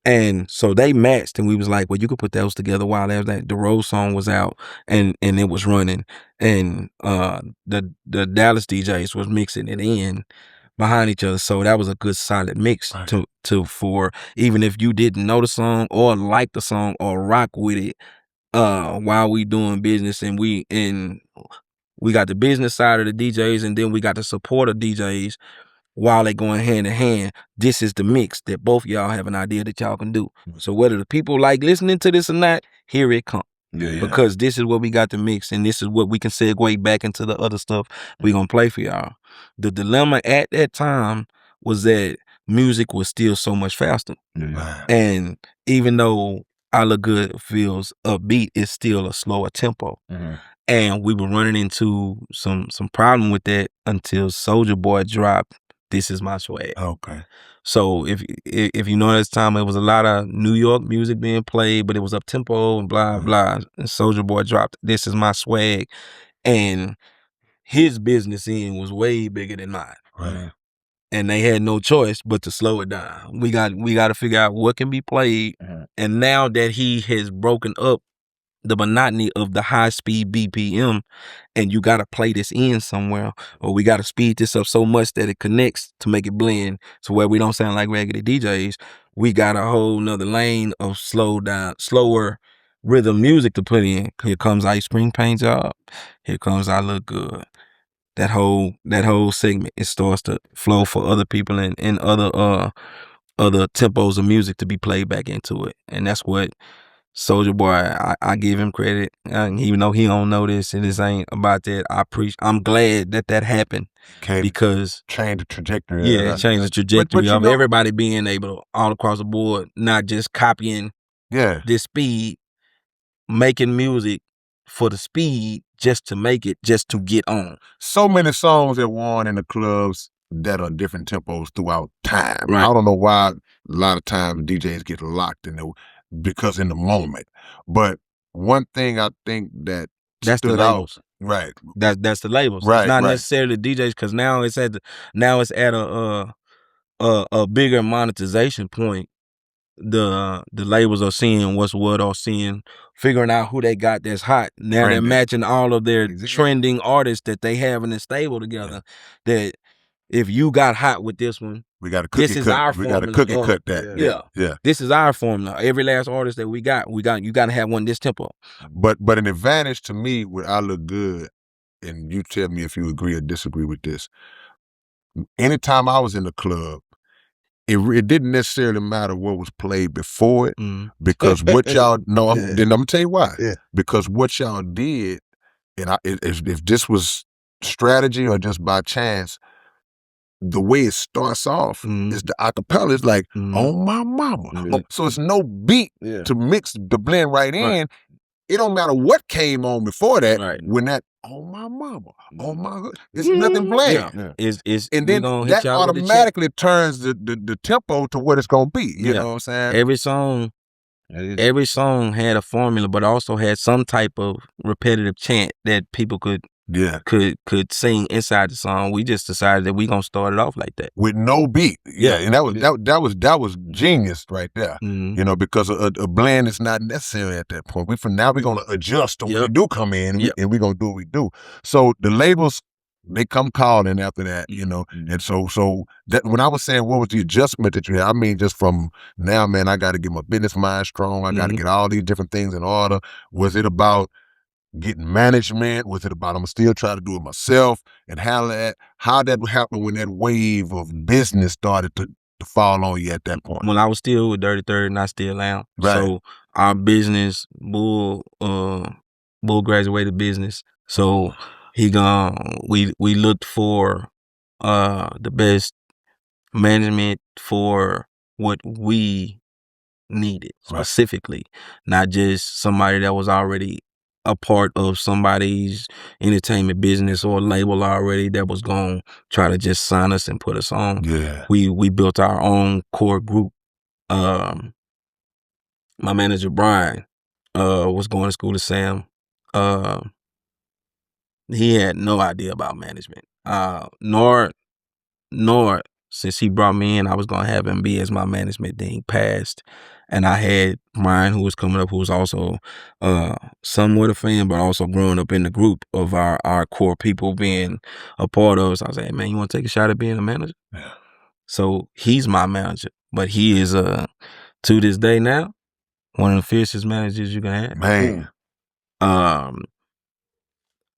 And so they matched, and we was like, well, you could put those together while that The Road song was out and it was running. And the Dallas DJs was mixing it in behind each other. So that was a good solid mix for even if you didn't know the song or like the song or rock with it while we doing business, and we got the business side of the DJs, and then we got the support of DJs. While they going hand in hand, this is the mix that both of y'all have an idea that y'all can do. So whether the people like listening to this or not, here it comes. Yeah. Because this is what we got to mix, and this is what we can segue back into the other stuff we gonna play for y'all. The dilemma at that time was that music was still so much faster. Yeah. And even though I Look Good feels upbeat, it's still a slower tempo. Mm-hmm. And we were running into some problem with that until Soulja Boy dropped This Is My Swag. Okay. So if you know, at this time, it was a lot of New York music being played, but it was up tempo and blah blah. And Soulja Boy dropped This Is My Swag, and his business end was way bigger than mine. Right. And they had no choice but to slow it down. We got to figure out what can be played. And now that he has broken up the monotony of the high speed BPM, and you got to play this in somewhere, or we got to speed this up so much that it connects to make it blend to where we don't sound like raggedy DJs. We got a whole nother lane of slower rhythm music to put in. Here comes Ice Cream Paint Job. Here comes I Look Good. That whole segment, it starts to flow for other people and other tempos of music to be played back into it. And that's what Soulja Boy, I give him credit, even though he don't know this and this ain't about that. I'm glad that happened because change the trajectory. Yeah, it changed the trajectory of everybody being able to, all across the board, not just copying this speed, making music for the speed just to make it, just to get on. So many songs that won in the clubs that are different tempos throughout time. Right. I don't know why a lot of times DJs get locked in because in the moment. But one thing I think that's the labels. Right. That's the labels. Right. It's not necessarily DJs, because now it's at a bigger monetization point. The labels are seeing what's what, or figuring out who they got that's hot. Now they're matching all of their trending artists that they have in the stable together. That if you got hot with this one, we got to cookie this is cut. our We formula. got to cookie cut that. Yeah. This is our formula. Every last artist that you got to have one this tempo. But an advantage to me with I Look Good, and you tell me if you agree or disagree with this. Anytime I was in the club, it didn't necessarily matter what was played before it, because what y'all know, then I'm gonna tell you why. Yeah. Because what y'all did, and if this was strategy or just by chance, the way it starts off is the acapella. It's like, oh my mama. So it's no beat to mix the blend right in. It don't matter what came on before that. When that, oh my mama, oh my hood, it's nothing bland. And then that automatically turns the tempo to what it's gonna be. You know what I'm saying? Every song had a formula, but also had some type of repetitive chant that people could could sing inside the song. We just decided that we gonna start it off like that with no beat. And that was genius right there. Mm-hmm. You know, because a blend is not necessary at that point. We're gonna adjust when we do come in, and we're gonna do what we do. So the labels, they come calling after that, you know. And so that when I was saying what was the adjustment that you had, I mean just from now, man, I got to get my business mind strong. I got to get all these different things in order. Was it about getting management? Was it about I'm gonna still try to do it myself and how that happened when that wave of business started to fall on you at that point? When I was still with Dirty Third and I still am. Right. So our business, Bull graduated business. So we looked for the best management for what we needed specifically, not just somebody that was already a part of somebody's entertainment business or label already that was going to try to just sign us and put us on. We built our own core group. My manager Brian was going to school to Sam. He had no idea about management. Nor since he brought me in, I was gonna have him be as my management. Then he passed, and I had Brian, who was coming up, who was also somewhat a fan, but also growing up in the group of our core people being a part of us. I was like, hey, man, you want to take a shot at being a manager? Yeah. So he's my manager, but he is to this day now one of the fiercest managers you can have. Man.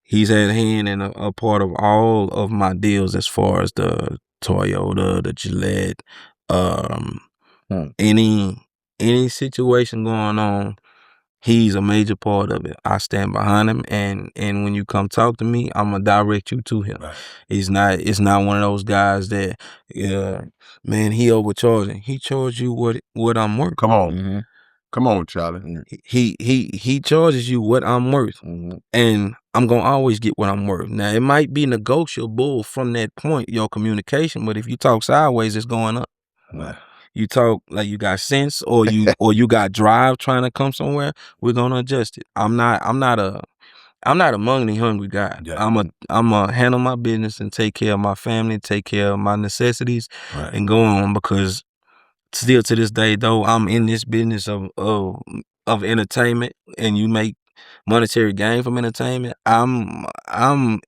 He's had a hand in a part of all of my deals as far as the Toyota, the Gillette, any situation going on, he's a major part of it. I stand behind him, and when you come talk to me, I'm gonna direct you to him. Right. It's not one of those guys that, man, he overcharging. He charge you what I'm worth. Come on. Come on, Chalie. He charges you what I'm worth, and I'm gonna always get what I'm worth. Now it might be negotiable from that point, your communication, but if you talk sideways, it's going up. Right. You talk like you got sense, or you got drive trying to come somewhere, we're gonna adjust it. I'm not a money hungry guy. Yeah. I'm a handle my business and take care of my family, take care of my necessities, and go on, because still to this day, though, I'm in this business of entertainment, and you make monetary gain from entertainment. I'm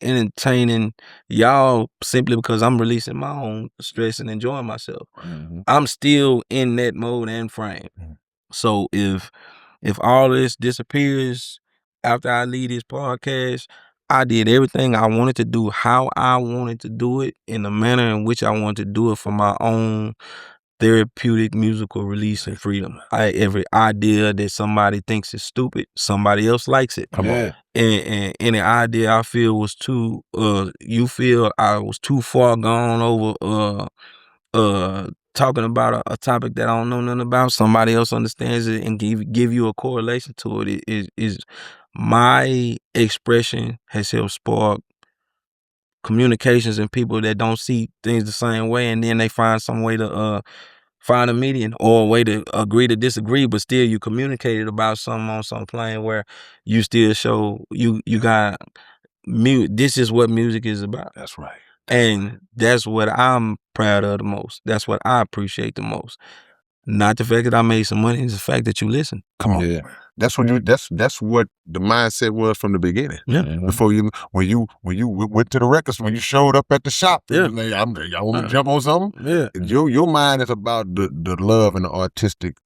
entertaining y'all simply because I'm releasing my own stress and enjoying myself. I'm still in that mode and frame. So if all this disappears after I leave this podcast, I did everything I wanted to do, how I wanted to do it, in the manner in which I wanted to do it, for my own therapeutic musical release and freedom. Every idea that somebody thinks is stupid, somebody else likes it. Come on. And any idea I feel was too you feel I was too far gone over talking about a topic that I don't know nothing about, somebody else understands it and give you a correlation to it. It is my expression has helped spark communications and people that don't see things the same way, and then they find some way to find a median or a way to agree to disagree, but still you communicated about something on some plane where you still show you got this is what music is about. That's right. That's what I'm proud of the most. That's what I appreciate the most. Not the fact that I made some money, it's the fact that you listen. Come on. Yeah. That's what the mindset was from the beginning. Yeah. Before when you went to the records, when you showed up at the shop, like, y'all want me to jump on something? Yeah. Your mind is about the love and the artistic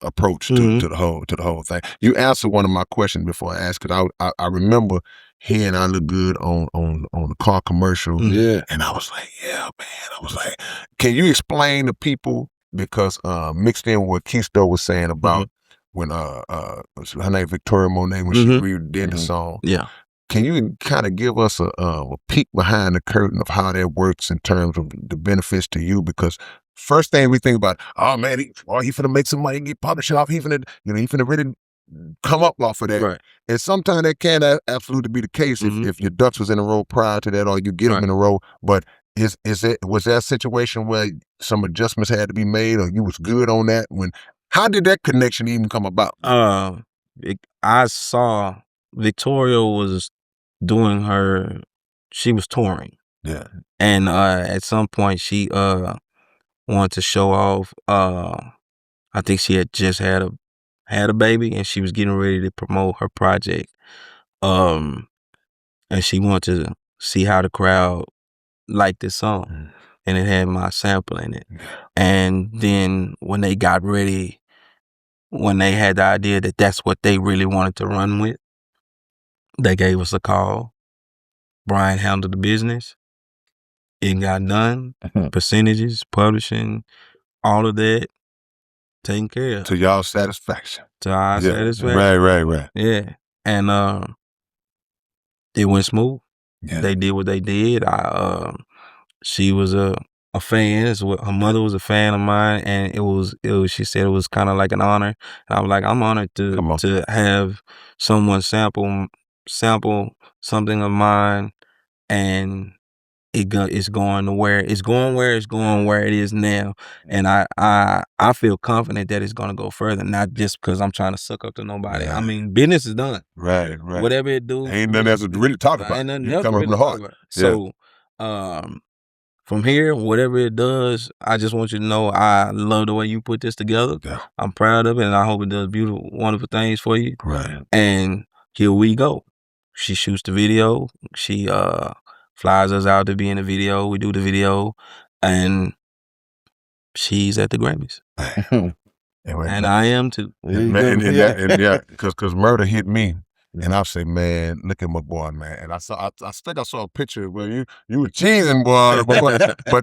approach to the whole thing. You answered one of my questions before I asked, because I remember hearing I Look Good on the car commercial. Yeah. And I was like, yeah, man. I was like, can you explain to people, because mixed in what Keisto was saying about when her name Victoria Monet, when she redid the song. Yeah. Can you kind of give us a peek behind the curtain of how that works in terms of the benefits to you? Because first thing we think about, oh man, he finna make some money and get published off. He finna really come up off of that. Right. And sometimes that can absolutely be the case if your ducks was in a row prior to that, or you get them in a row. But was there a situation where some adjustments had to be made, or you was good on that? How did that connection even come about? I saw Victoria was she was touring. Yeah. And at some point she wanted to show off. I think she had just had a baby and she was getting ready to promote her project. And she wanted to see how the crowd liked this song. And it had my sample in it. And then when they got ready, when they had the idea that that's what they really wanted to run with, they gave us a call. Brian handled the business. It got done. Percentages, publishing, all of that taken care of. To y'all's satisfaction. To our satisfaction. Right. Yeah. And it went smooth. Yeah. They did what they did. She was a fan. Her mother was a fan of mine, and it was. She said it was kind of like an honor. And I was like, I'm honored to have someone sample something of mine, and it's going where it is now. And I feel confident that it's gonna go further, not just because I'm trying to suck up to nobody. Right. I mean, business is done. Right. Whatever it do, Ain't nothing else to really talk about. Ain't nothing You else to coming really from the talk heart. about. So, from here, whatever it does, I just want you to know I love the way you put this together. Yeah. I'm proud of it, and I hope it does beautiful, wonderful things for you. Right. And here we go. She shoots the video. She flies us out to be in the video. We do the video, and she's at the Grammys. And I am too. Because Murder hit me. And I say, man, look at my boy, man. And I think I saw a picture where you were cheesing, boy.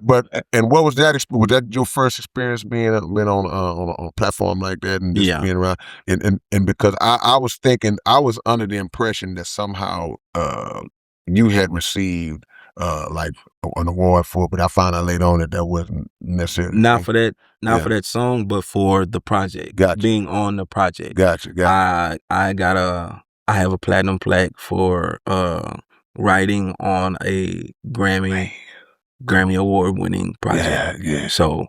but and what was that? Was that your first experience being on a platform like that and just being around? And because I was thinking, I was under the impression that somehow you had received like an award for it, but I found out later on that wasn't necessarily not for that song, but for the project. Gotcha. Being on the project. Gotcha. I have a platinum plaque for writing on a Grammy award winning project. Yeah. So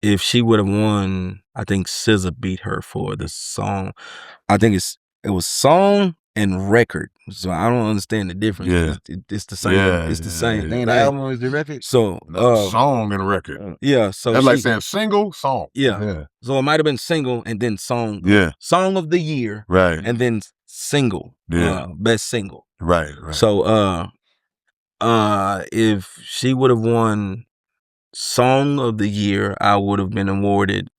if she would have won, I think SZA beat her for the song. I think it was song and record. So I don't understand the difference. Yeah. It's the same. It's the same. The album is the record. So song and record. Yeah. So that's like saying single, song. Yeah. So it might have been single and then song. Yeah. Song of the year. Right. And then single. Yeah. Best single. Right. So if she would have won Song of the Year, I would have been awarded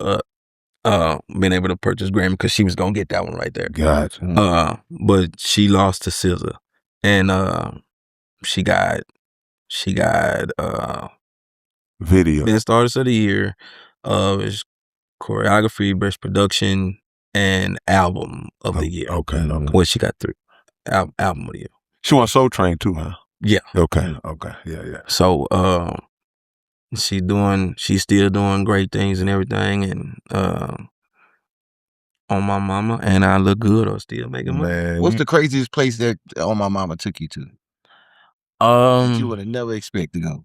been able to purchase Grammy because she was gonna get that one right there. Gotcha. But she lost to SZA, and she got video Best Artist of the Year, choreography, best production, and album of the year. Okay. Well, she got 3 album of the year. She won Soul Train too, huh? Yeah. Okay. Yeah. So she's still doing great things and everything, and On My Mama and I Look Good are still making money. Man, what's the craziest place that On My Mama took you to? That you would have never expected to go.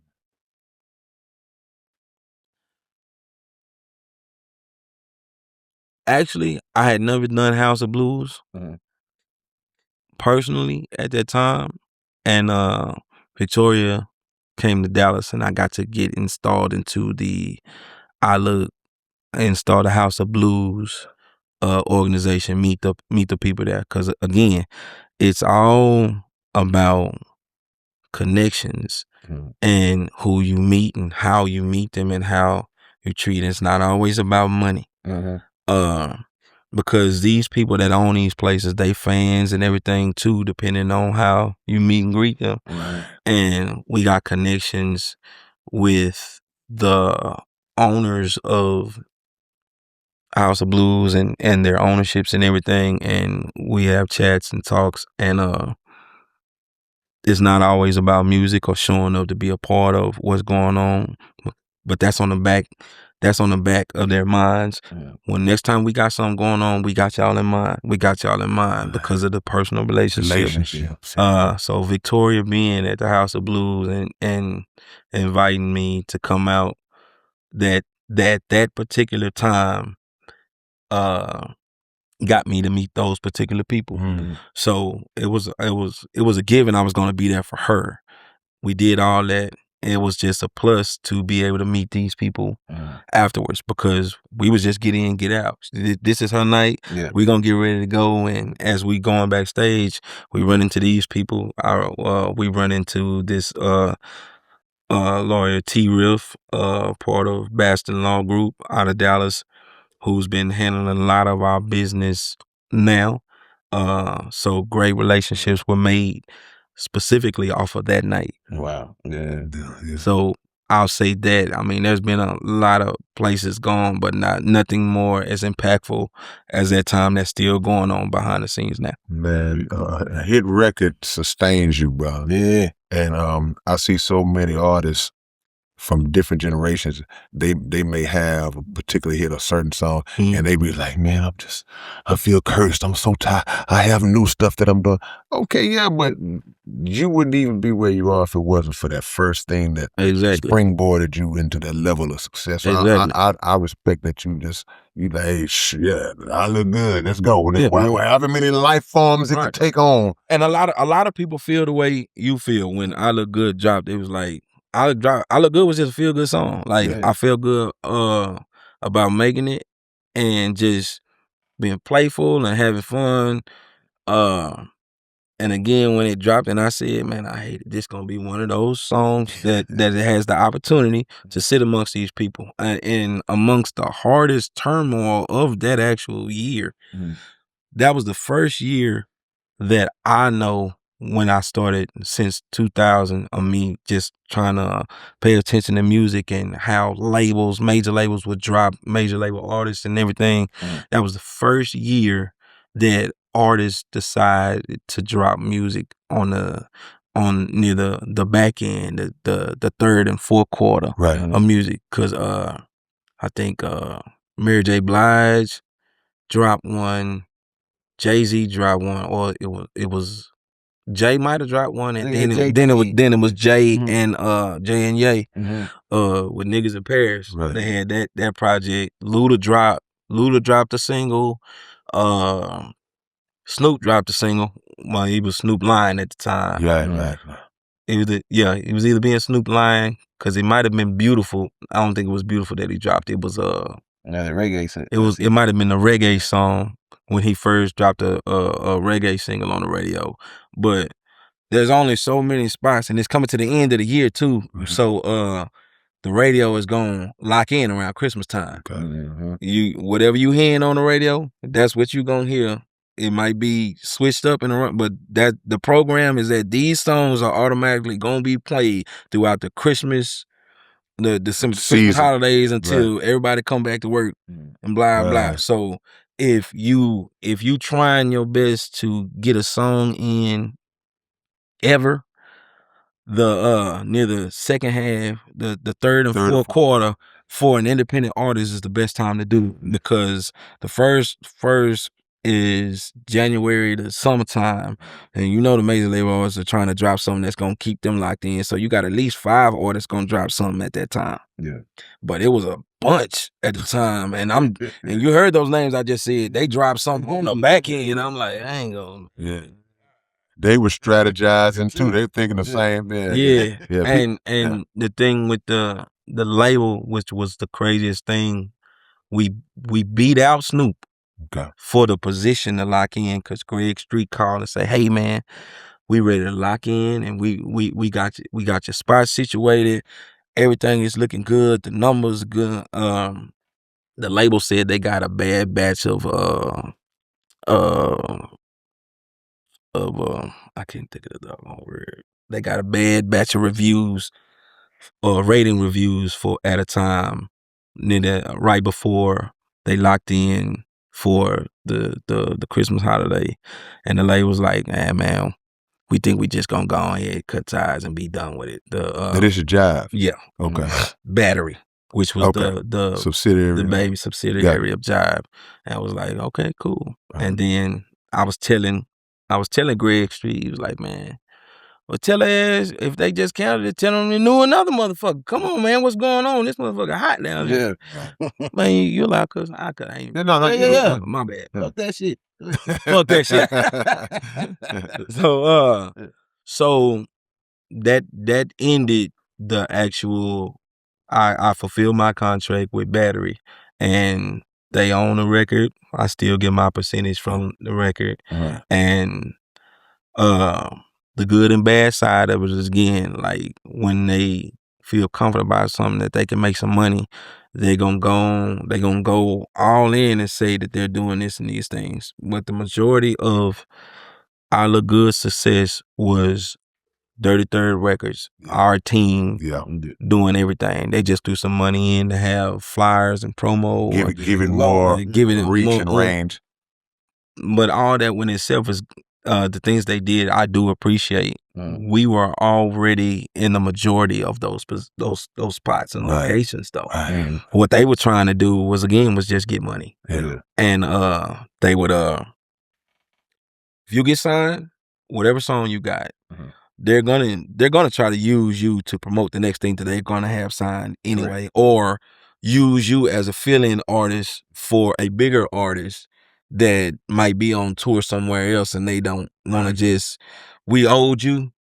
Actually, I had never done House of Blues personally at that time, and Victoria came to Dallas, and I got to get installed into the install the House of Blues organization. Meet the people there, because again, it's all about connections and who you meet and how you meet them and how you treat them. It's not always about money. Because these people that own these places, they fans and everything too, depending on how you meet and greet them. Right. And we got connections with the owners of House of Blues and their ownerships and everything, and we have chats and talks, and it's not always about music or showing up to be a part of what's going on, but that's on the back of their minds. When next time we got something going on, we got y'all in mind. Because of the personal relationship. So Victoria being at the House of Blues and inviting me to come out that particular time, got me to meet those particular people. So it was a given I was gonna be there for her. We did all that. It was just a plus to be able to meet these people afterwards, because we was just get in, get out. This is her night. Yeah. We gonna get ready to go. And as we going backstage, we run into these people. We run into this lawyer T Riff, part of Baston Law Group out of Dallas, who's been handling a lot of our business now. So great relationships were made specifically off of that night. Wow. Yeah. So I'll say that. I mean, there's been a lot of places gone, but nothing more as impactful as that time that's still going on behind the scenes now. Man, a hit record sustains you, bro. Yeah. And I see so many artists from different generations. They may have a particular hit, a certain song, and they be like, man, I feel cursed. I'm so tired. I have new stuff that I'm doing. Okay, yeah, but you wouldn't even be where you are if it wasn't for that first thing that springboarded you into that level of success. Exactly. I respect that you like, hey, yeah, I look good. Let's go. However many life forms it can take on. And a lot of people feel the way you feel when I Look Good dropped. It was like, I Look Good was just a feel good song. Like, I feel good about making it and just being playful and having fun. And again, when it dropped, and I said, man, I hate it. This gonna be one of those songs that it has the opportunity to sit amongst these people and amongst the hardest turmoil of that actual year. That was the first year that I know, when I started since 2000, of me just trying to pay attention to music and how major labels would drop major label artists and everything. That was the first year that artists decided to drop music on near the back end, the third and fourth quarter of music. Cause I think Mary J. Blige dropped one, Jay-Z dropped one, or it was Jay might have dropped one, and then it was Jay and Jay and Ye with Niggas in Paris. They had that project. Luda dropped a single. Snoop dropped a single. Well, he was Snoop Lion at the time. Right. It was either being Snoop Lion, because it might have been Beautiful. I don't think it was Beautiful that he dropped. It was another reggae song. It might have been a reggae song when he first dropped a reggae single on the radio. But there's only so many spots, and it's coming to the end of the year too. So the radio is gonna lock in around Christmas time. Whatever you hearing on the radio, that's what you gonna hear. It might be switched up but that the program is that these songs are automatically gonna be played throughout the Christmas, the Christmas holidays until everybody come back to work and blah blah. So if you trying your best to get a song in ever, the near the second half, the third and fourth quarter for an independent artist is the best time to do, because the first is January, the summertime, and the major label artists are trying to drop something that's gonna keep them locked in. So you got at least 5 artists gonna drop something at that time. Yeah. But it was a bunch at the time, and and you heard those names I just said. They dropped something on the back end, and I'm like, I ain't gonna. Yeah. They were strategizing too. They thinking the same thing. Yeah. And the thing with the label, which was the craziest thing, we beat out Snoop for the position to lock in, because Greg Street called and say, hey man, we ready to lock in, and we got your spot situated. Everything is looking good. The numbers are good. The label said they got a bad batch of I can't think of the doggone word. They got a bad batch of reviews or rating reviews for at a time, right before they locked in for the Christmas holiday, and the label was like, man, we think we just gonna go ahead, cut ties, and be done with it. That is your job. Yeah. Okay. Battery, which was the subsidiary, the baby subsidiary of Jive. And I was like, okay, cool. And then I was telling Greg Street, he was like, man, Well, tell her ass, if they just counted it, tell them to renew another motherfucker. Come on, man, what's going on? This motherfucker hot down here. Yeah. Man, you like, cause I ain't. Yeah. My bad. Fuck that shit. Fuck that shit. So that ended the actual. I fulfilled my contract with Battery, and they own the record. I still get my percentage from the record, and the good and bad side of it is, again, like when they feel comfortable about something that they can make some money, they're gonna go all in and say that they're doing this and these things. But the majority of our Look Good success was Dirty Third Records, our team doing everything. They just threw some money in to have flyers and promo. Give it more reach and range. But all that in itself is the things they did, I do appreciate. We were already in the majority of those spots and locations, though. What they were trying to do was just get money. And they would if you get signed, whatever song you got, they're gonna try to use you to promote the next thing that they're gonna have signed anyway, or use you as a fill-in artist for a bigger artist that might be on tour somewhere else, and they don't want to just, we owed you,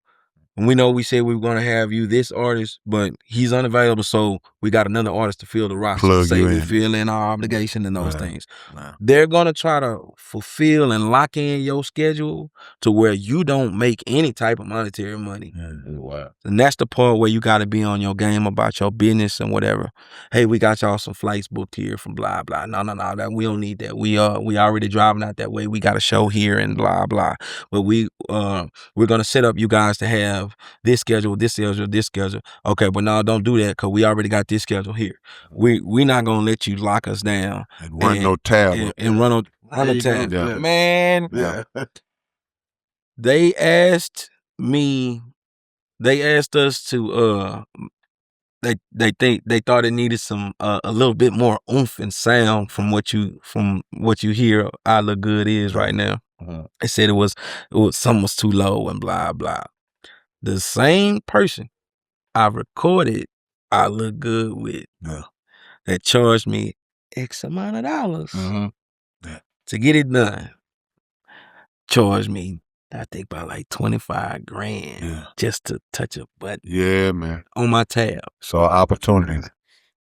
and we know we said we were going to have you this artist, but he's unavailable, so we got another artist to fill the roster. Plug say you we in. fill in our obligation and those things. They're going to try to fulfill and lock in your schedule to where you don't make any type of monetary money. Wow. And that's the part where you got to be on your game about your business and whatever. Hey, we got y'all some flights booked here from blah, blah. No, that we don't need that. We already driving out that way. We got a show here and blah, blah. But we're going to set up you guys to have this schedule. Okay, but no, don't do that, because we already got this schedule here. We not going to let you lock us down. And run no tab. And run a tab. Yeah. Man, they asked us to they thought it needed some a little bit more oomph and sound from what you hear I Look Good is right now. They said it was something was too low and blah blah. The same person I recorded I Look Good with that charged me X amount of dollars to get it done, charged me, I think, about like 25 grand just to touch a button. Yeah, man. On my tab. Saw opportunity.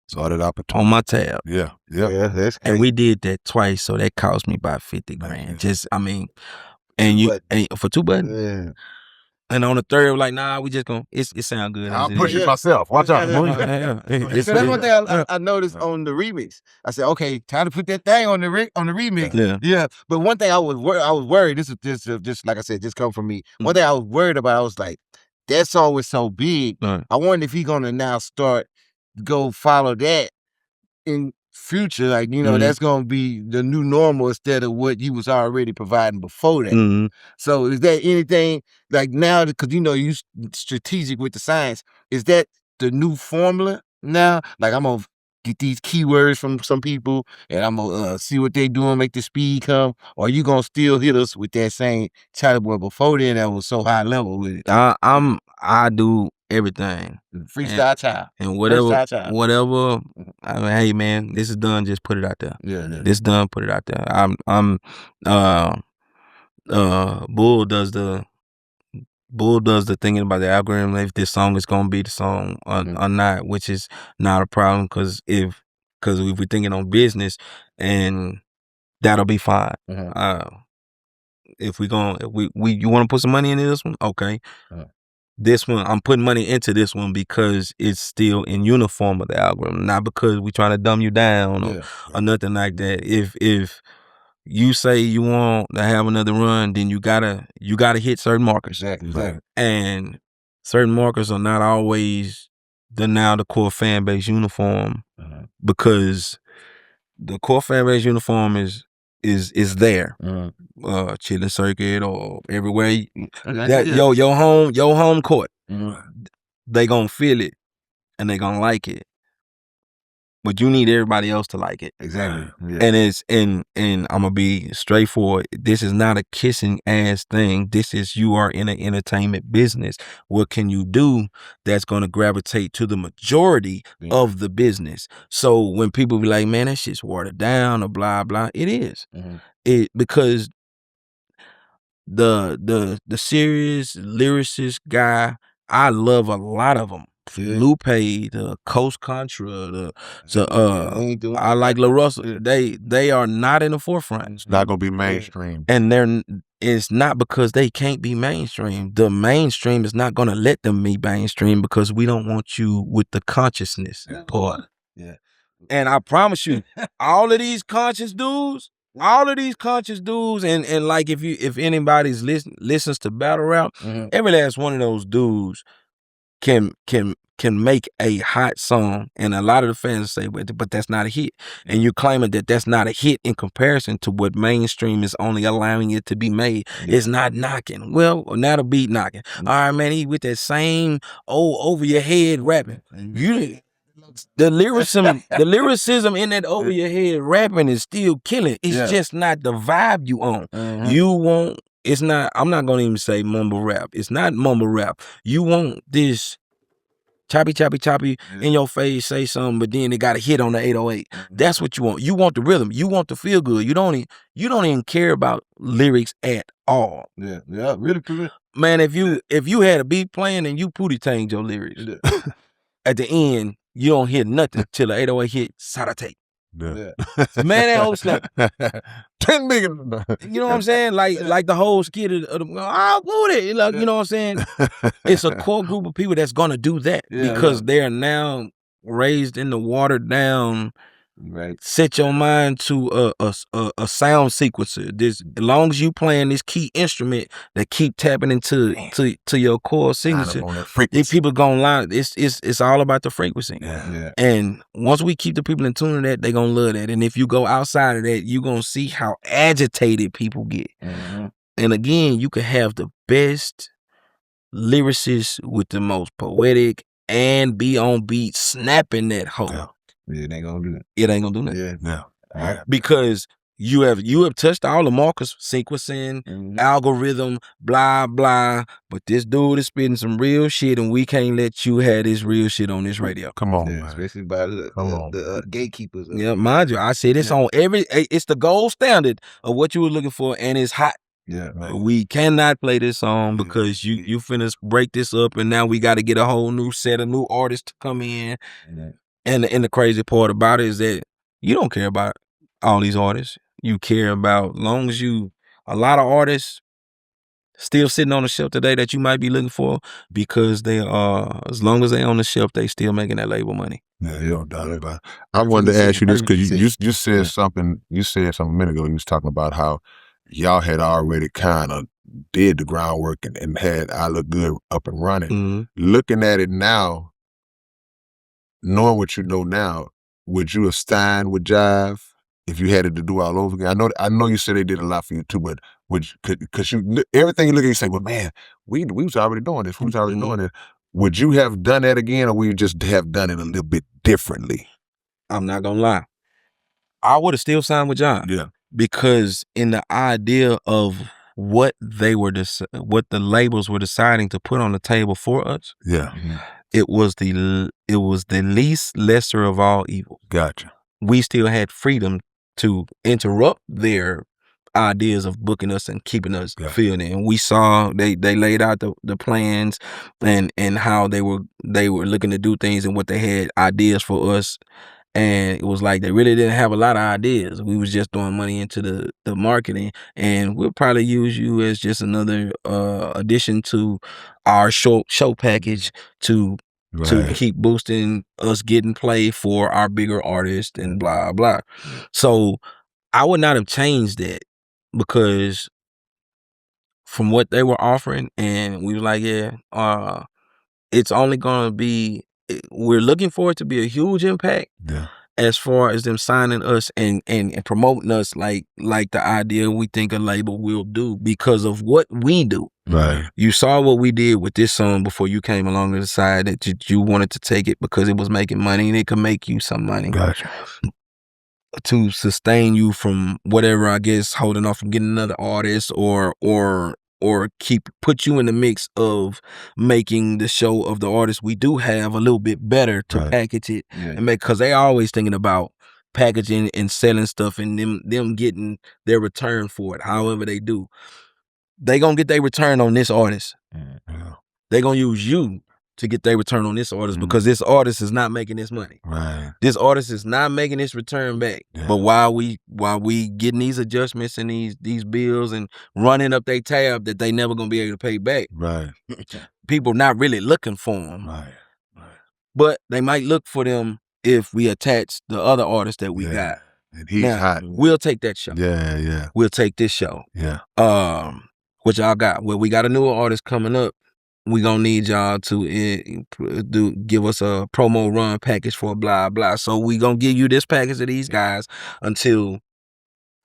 Saw that opportunity. On my tab. Yeah. That's crazy. And we did that twice, so that cost me about 50 grand. Just, I mean, and for 2 buttons. Yeah. And on the third, like, nah, we just gonna, it sound good. I'll push it myself. Watch out. So that's one thing I noticed on the remix. I said, okay, time to put that thing on the remix. Yeah. But one thing I was worried. This is just like I said, just come from me. One thing I was worried about, I was like, that song was so big. I wonder if he's gonna now start go follow that in future, like, that's gonna be the new normal instead of what you was already providing before that. So is that anything like now, because you strategic with the science, is that the new formula now? Like, I'm gonna get these keywords from some people and I'm gonna see what they doing, make the speed come, or you gonna still hit us with that same Chalie Boy before then that was so high level with it? I do everything. Freestyle child. And whatever, I mean, hey man, this is done, just put it out there. Yeah. This done, put it out there. Bull does the thinking about the algorithm, if this song is gonna be the song or not, which is not a problem, because if we're thinking on business, and that'll be fine. If you want to put some money into this one, okay. This one, I'm putting money into this one because it's still in uniform with the algorithm, not because we're trying to dumb you down or nothing like that. If you say you want to have another run, then you gotta hit certain markers. Exactly. And certain markers are not always the core fan base uniform, because the core fan base uniform is there. Chilling circuit or everywhere. That your home court. They gonna feel it and they gonna like it. but you need everybody else to like it. Exactly. Yeah. And I'm gonna be straightforward. This is not a kissing ass thing. This is, you are in an entertainment business. What can you do that's gonna gravitate to the majority of the business? So when people be like, man, that shit's watered down or blah blah, it is. It because the serious lyricist guy, I love a lot of them. Lupe, the Coast Contra, I like La Russell. They are not in the forefront. It's not gonna be mainstream, and it's not because they can't be mainstream. The mainstream is not gonna let them be mainstream because we don't want you with the consciousness part. Yeah, and I promise you, all of these conscious dudes. And like if anybody's listens to Battle Rap, every last one of those dudes can make a hot song, and a lot of the fans say, but that's not a hit. And you're claiming that that's not a hit in comparison to what mainstream is only allowing it to be made. It's not knocking. Well, now the beat knocking. All right, man, he with that same over your head rapping. The lyricism in that over your head rapping is still killing. It's just not the vibe you on. You want, it's not, I'm not gonna even say mumble rap. It's not mumble rap. You want this choppy in your face, say something, but then it got a hit on the 808. That's what you want. You want the rhythm. You want to feel good. You don't even care about lyrics at all. Yeah, really. Man, if you had a beat playing and you pootie tanged your lyrics, at the end, you don't hear nothing till the 808 hit Sarate. Yeah. Man, that whole slap. 10 million. You know what I'm saying? Like the whole skit of the I'll put it. Like, you know what I'm saying? It's a core group of people that's gonna do that because they're now raised in the watered down. Right. Set your mind to a sound sequencer. As long as you playing this key instrument that keep tapping into your core signature, these people gonna line. It's all about the frequency. And once we keep the people in tune to that, they gonna love that. And if you go outside of that, you gonna see how agitated people get. And again, you can have the best lyricists with the most poetic and be on beat snapping that hoe. Yeah, it ain't gonna do that. It ain't gonna do that. Yeah. Right. Because you have touched all the markers, sequencing, algorithm, blah blah. But this dude is spitting some real shit, and we can't let you have this real shit on this radio. Come on, man. Especially by the gatekeepers. Yeah, mind you, I said it's on every. It's the gold standard of what you were looking for, and it's hot. Yeah, right. We cannot play this song because you finna break this up, and now we got to get a whole new set of new artists to come in. And the crazy part about it is that you don't care about all these artists. You care about, long as a lot of artists still sitting on the shelf today that you might be looking for, because they are, as long as they on the shelf, they still making that label money. Yeah, you don't doubt about it. I wanted to ask you this because you said something. You said something a minute ago. You was talking about how y'all had already kind of did the groundwork and had I Look Good up and running. Looking at it now, knowing what you know now, would you have signed with Jive if you had it to do all over again? I know you said they did a lot for you too, but because everything you look at, you say, well, man, we was already doing this. We was already doing it. Would you have done that again, or would you just have done it a little bit differently? I'm not gonna lie. I would have still signed with Jive. Yeah. Because in the idea of what what the labels were deciding to put on the table for us. Yeah. It was the least lesser of all evils. Gotcha. We still had freedom to interrupt their ideas of booking us and keeping us filled in. We saw they laid out the plans and how they were looking to do things and what they had ideas for us. And it was like they really didn't have a lot of ideas. We was just throwing money into the marketing, and we'll probably use you as just another addition to our show package to keep boosting us getting play for our bigger artists and blah blah. So I would not have changed that, because from what they were offering, and we was like, it's only gonna be. We're looking for it to be a huge impact as far as them signing us and promoting us like the idea we think a label will do because of what we do. Right. You saw what we did with this song before you came along to decide that you wanted to take it because it was making money and it could make you some money. Gotcha. To sustain you from whatever, I guess, holding off from getting another artist or put you in the mix of making the show of the artist we do have a little bit better to package it and make, because they always thinking about packaging and selling stuff and them getting their return for it. However they do, they gonna get their return on this artist. They gonna use you to get their return on this artist because this artist is not making this money. Right. This artist is not making this return back. But while we getting these adjustments and these bills and running up their tab that they never gonna be able to pay back. Right. People not really looking for them. Right. But they might look for them if we attach the other artists that we got. And he's hot. We'll take that show. Yeah. We'll take this show. Yeah. What y'all got? Well, we got a newer artist coming up. We gonna need y'all to give us a promo run package for blah blah. So we gonna give you this package of these guys until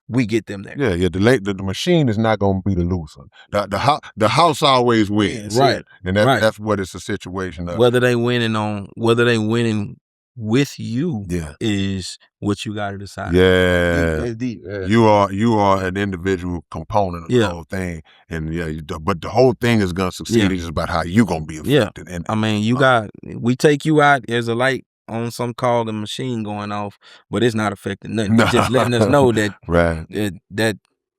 we get them there. Yeah. The machine is not gonna be the loser. The house always wins. Right. And that's what it's a situation of. Whether they winning with you is what you gotta decide. Yeah. You are an individual component of the whole thing. And but the whole thing is gonna succeed. It's about how you gonna be affected. Yeah. And I mean, we take you out, there's a light on some call the machine going off, but it's not affecting nothing. It's just letting us know that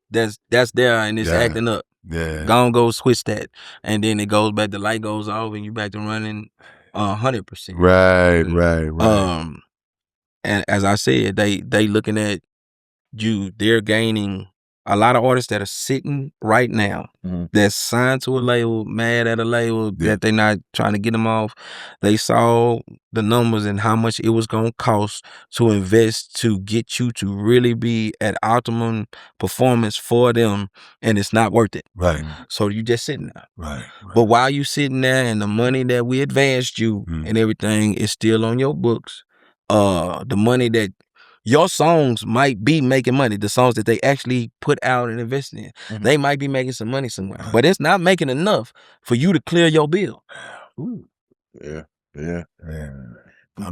that's there and it's acting up. Yeah. Go switch that. And then it goes back, the light goes off and you back to running 100%. Right. And as I said, they looking at you. They're gaining a lot of artists that are sitting right now that's signed to a label, mad at a label that they're not trying to get them off. They saw the numbers and how much it was going to cost to invest to get you to really be at optimum performance for them, and it's not worth it. Right. So you just sitting there. Right. But while you sitting there and the money that we advanced you and everything is still on your books, the money that your songs might be making money, the songs that they actually put out and invest in, they might be making some money somewhere, but it's not making enough for you to clear your bill. Ooh. Yeah.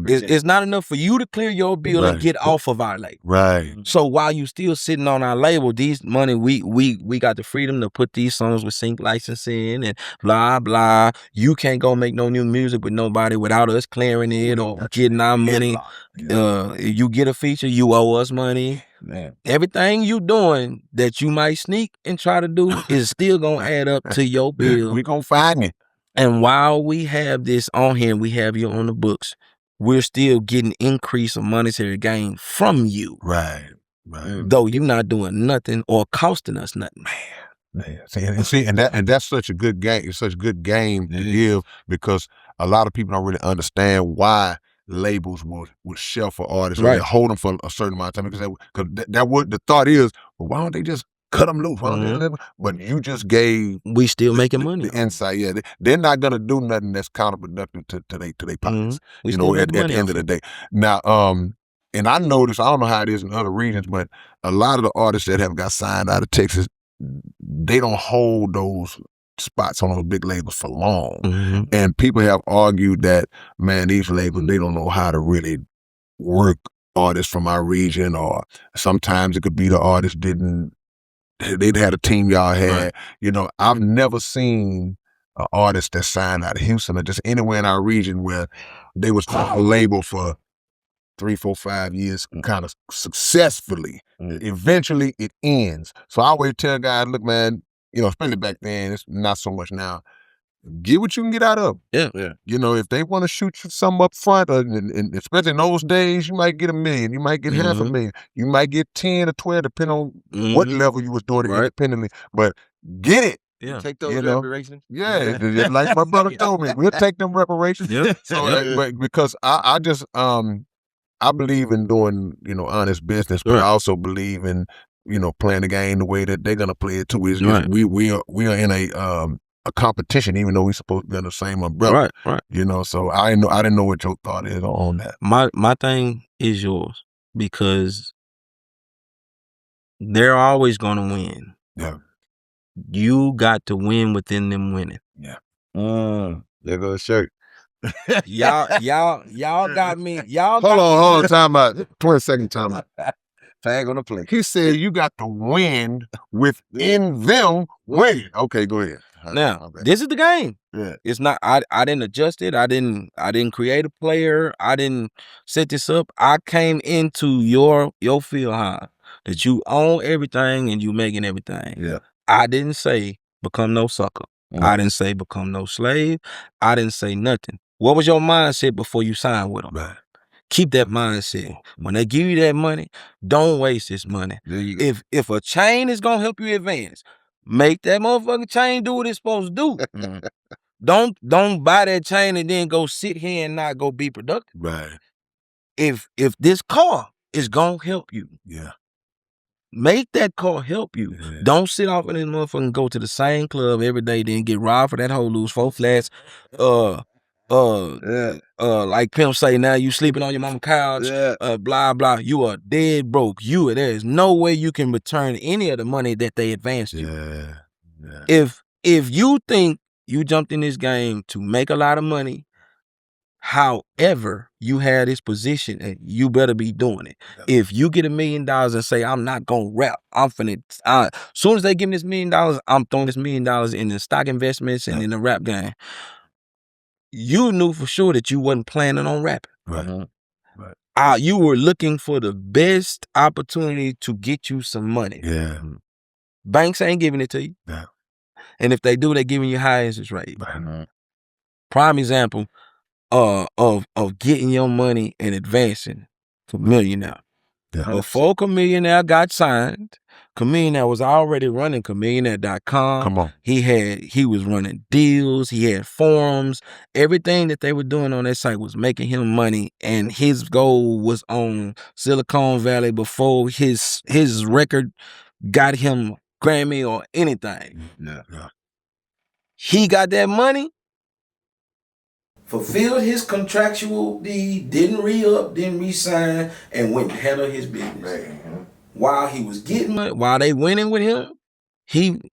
It's not enough for you to clear your bill and get off of our label. Right. So while you still sitting on our label, these money, we got the freedom to put these songs with sync licensing and blah, blah. You can't go make no new music with nobody without us clearing it or getting our money. You get a feature, you owe us money. Man. Everything you doing that you might sneak and try to do is still gonna add up to your bill. We gonna find it. And while we have this on here, we have you on the books, we're still getting increase of monetary gain from you. Right. Though you're not doing nothing or costing us nothing. Man. See, and that's such a good game. It's such a good game to give because a lot of people don't really understand why labels will shelf for artists or they hold them for a certain amount of time because the thought is, well, why don't they just cut them loose? But you just gave we still making money. The insight, they're not gonna do nothing that's counterproductive to their pockets. At the end of the day. Now, and I noticed, I don't know how it is in other regions, but a lot of the artists that have got signed out of Texas, they don't hold those spots on those big labels for long. And people have argued that, man, these labels, they don't know how to really work artists from our region, or sometimes it could be the artist they'd had a team y'all had. I've never seen an artist that signed out of Houston or just anywhere in our region where they was on a label for 3, 4, 5 years kind of successfully. Eventually it ends. So I always tell guys, look, man, especially back then, it's not so much now. Get what you can get out of them. Yeah. If they want to shoot you something up front, and especially in those days, you might get $1 million, you might get $500,000, you might get 10 or 12, depending on what level you was doing it independently. But get it. Yeah. Take those reparations. Yeah, like my brother told me, we'll take them reparations. So, because I just I believe in doing honest business, but I also believe in playing the game the way that they're gonna play it too. We are in a competition, even though we're supposed to be in the same umbrella. Right. So I didn't know what your thought is on that. My thing is yours because they're always gonna win. Yeah. You got to win within them winning. Yeah. There goes shirt. Y'all got me. Y'all Hold got on, time out. 20-second time out. Tag on the play. He said you got to win within them winning. Okay, go ahead. Now, this is the game. Yeah. It's not, I didn't adjust it. I didn't create a player. I didn't set this up. I came into your field high that you own everything and you making everything. Yeah. I didn't say become no sucker. I didn't say become no slave. I didn't say nothing. What was your mindset before you signed with them? Right. Keep that mindset. When they give you that money, don't waste this money. If a chain is gonna help you advance, make that motherfucking chain do what it's supposed to do. Don't buy that chain and then go sit here and not go be productive. Right. If this car is gonna help you, Yeah. make that car help you. Yeah. Don't sit off in this motherfucking go to the same club every day, then get robbed for that whole lose 4 flats. Like Pimp say, now you sleeping on your mama's couch. Blah blah. You are dead broke. There's no way you can return any of the money that they advanced you. Yeah. If you think you jumped in this game to make a lot of money, however you have this position, and you better be doing it. Yeah. If you get $1 million and say, I'm not gonna rap, I'm finna, soon as they give me this $1 million, I'm throwing this $1 million in the stock investments and in the rap game. You knew for sure that you wasn't planning on rapping. Right. Right. You were looking for the best opportunity to get you some money. Yeah. Banks ain't giving it to you. Yeah. And if they do, they're giving you high interest rate. Right. Prime example of getting your money and advancing to Millionaire. Yeah. Before Chamillionaire got signed, Chamillionaire was already running Chamillionaire.com. Come on. He was running deals, he had forums. Everything that they were doing on that site was making him money, and his goal was on Silicon Valley before his record got him Grammy or anything. Yeah. He got that money, fulfilled his contractual deed, didn't re-up, didn't re-sign, and went and handled his business. Man. While he was getting money, while they winning with him,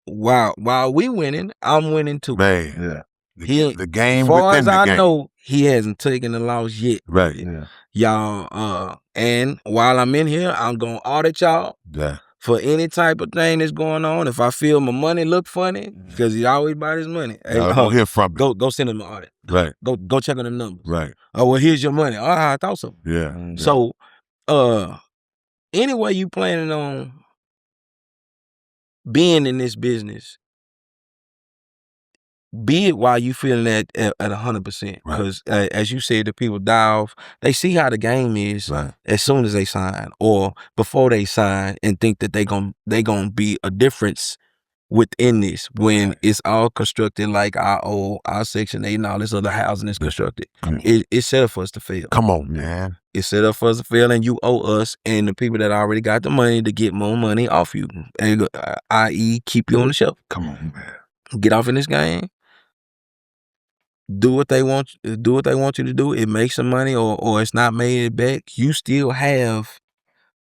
while we winning, I'm winning too. Man, yeah. The game as far within as the I game. know, he hasn't taken the loss yet. Right. Yeah. Y'all, and while I'm in here, I'm gonna audit y'all. Yeah. For any type of thing that's going on. If I feel my money look funny, because he always buy his money. Hey, I'll hear from you. Go send him an audit. Right. Go check on them numbers. Right. Oh, well, here's your money. Oh, I thought so. Yeah. So, anyway you planning on being in this business, be it while you feeling at 100%. Because as you said, the people die off. They see how the game is as soon as they sign or before they sign and think that they gonna be a difference within this when it's all constructed like our Section 8 and all this other housing is constructed. It's set up for us to fail. Come on, man. It's set up for us to fail, and you owe us and the people that already got the money to get more money off you, and i.e. keep you on the shelf. Come on, man. Get off in this game. Do what they want you to do. It makes some money or it's not made it back. You still have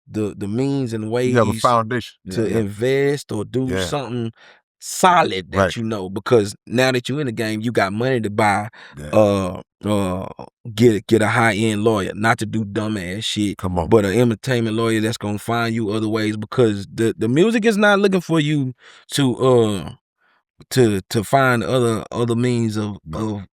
the means and ways you have a foundation to invest or do something solid that you know, because now that you're in the game, you got money to buy get a high-end lawyer, not to do dumbass shit. Come on. But an entertainment lawyer that's gonna find you other ways, because the music is not looking for you to find other means of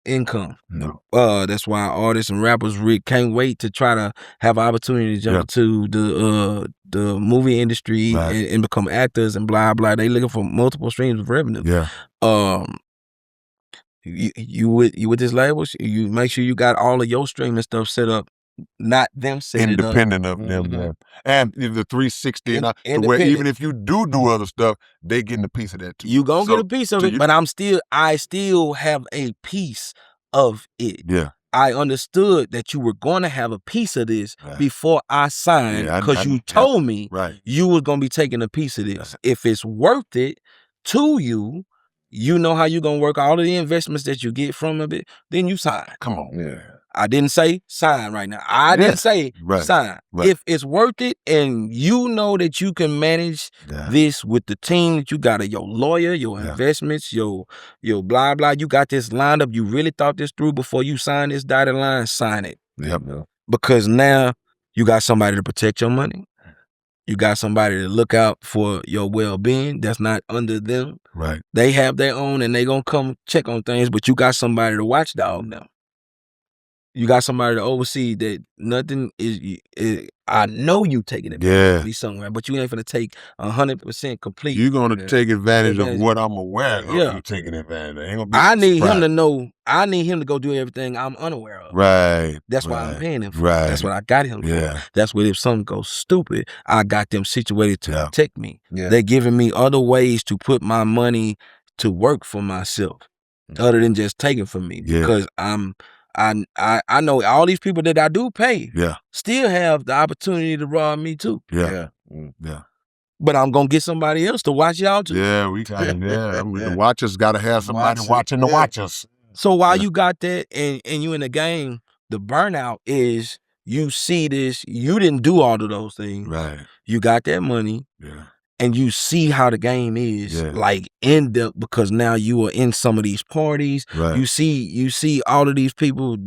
income. No. That's why artists and rappers can't wait to try to have an opportunity to jump to the movie industry and become actors and blah blah. They looking for multiple streams of revenue. Yeah. You with this label, you make sure you got all of your streaming stuff set up. Not them setting independent it up. of them, and the 360, to where even if you do other stuff, they getting a piece of that too. You gonna get a piece of it, but I still have a piece of it. Yeah, I understood that you were going to have a piece of this before I signed, because you told me you was gonna be taking a piece of this. If it's worth it to you, you know how you gonna work all of the investments that you get from it. Then you sign. Come on, I didn't say sign right now. I didn't say sign. Right. If it's worth it and you know that you can manage this with the team that you got, your lawyer, your investments, your blah, blah, you got this lined up, you really thought this through before you sign this dotted line, sign it. Yep. Because now you got somebody to protect your money. You got somebody to look out for your well-being that's not under them. Right. They have their own and they gonna come check on things, but you got somebody to watchdog now. You got somebody to oversee that nothing is I know you taking advantage of me somewhere, but you ain't finna take 100% complete. You're gonna take advantage of what I'm aware of. You taking advantage of. Ain't gonna be I need him to know. I need him to go do everything I'm unaware of. Right. That's why I'm paying him for. Right. That's what I got him for. That's what if something goes stupid, I got them situated to protect me. They're giving me other ways to put my money to work for myself, other than just taking from me. Because I know all these people that I do pay still have the opportunity to rob me too. Yeah. But I'm gonna get somebody else to watch y'all too. Yeah, we got the watchers gotta have somebody watching the watchers. So while you got that and you in the game, the burnout is you see this, you didn't do all of those things. Right. You got that money. Yeah. And you see how the game is like end up because now you are in some of these parties. Right. You see all of these people,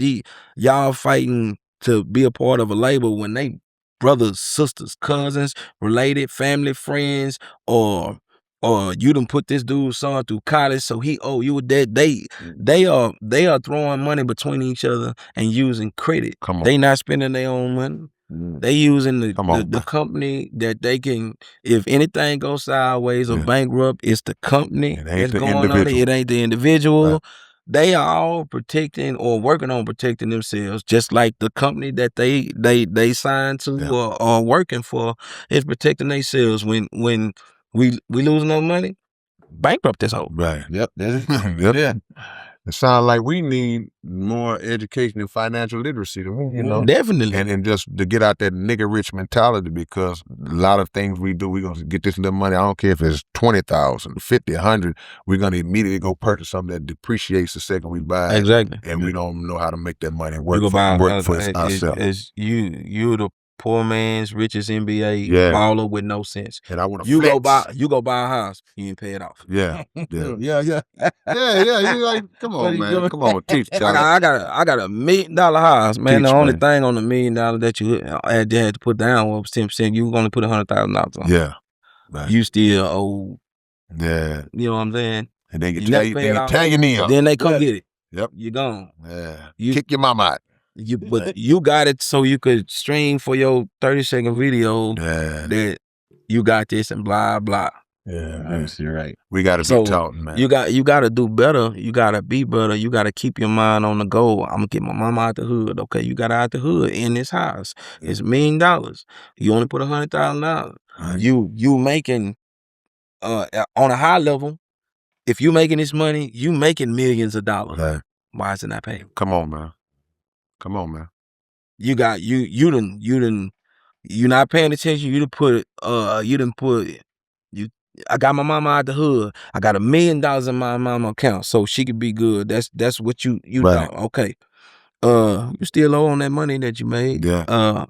y'all fighting to be a part of a label when they brothers, sisters, cousins, related, family, friends, or you done put this dude's son through college, so he owe you a debt. They are throwing money between each other and using credit. They not spending their own money. They using the company that they can, if anything goes sideways or bankrupt, it's the company that's going on it. It ain't the individual. Right. They are all protecting or working on protecting themselves, just like the company that they signed to or are working for is protecting themselves. When we losing no money, bankrupt this whole. Right. Yep. Yeah. It sounds like we need more education and financial literacy, you know. Definitely. And just to get out that nigga rich mentality, because a lot of things we do, we're going to get this little money. I don't care if it's 20,000, 50, 100. We're going to immediately go purchase something that depreciates the second we buy it. Exactly. And we don't know how to make that money work for ourselves. It's you the poor man's richest NBA baller with no sense. And I want to you go buy a house, you ain't pay it off. Yeah. Yeah. You like, come on, man. Come on, teach Charlie. I got $1 million house, man. The only thing on the $1 million that you had to put down was 10%. You only put $100,000 on. Yeah. Right. You still owe. Yeah. You know what I'm saying? And they can tell you knee up. Then they come get it. Yep. You gone. Yeah. Kick your mama out. But you got it so you could stream for your 30-second video that you got this and blah blah. Yeah, you're right. We got to be taught, man. You got to do better. You got to be better. You got to keep your mind on the goal. I'm gonna get my mama out the hood. Okay, you got her out the hood in this house. It's $1 million. You only put $100,000. Right. You making on a high level. If you making this money, you making millions of dollars. Right. Why is it not paid? Come on, man. You got you not paying attention. I got my mama out the hood. I got $1 million in my mama account, so she could be good. That's what you right. know. Okay. You still owe on that money that you made. Yeah.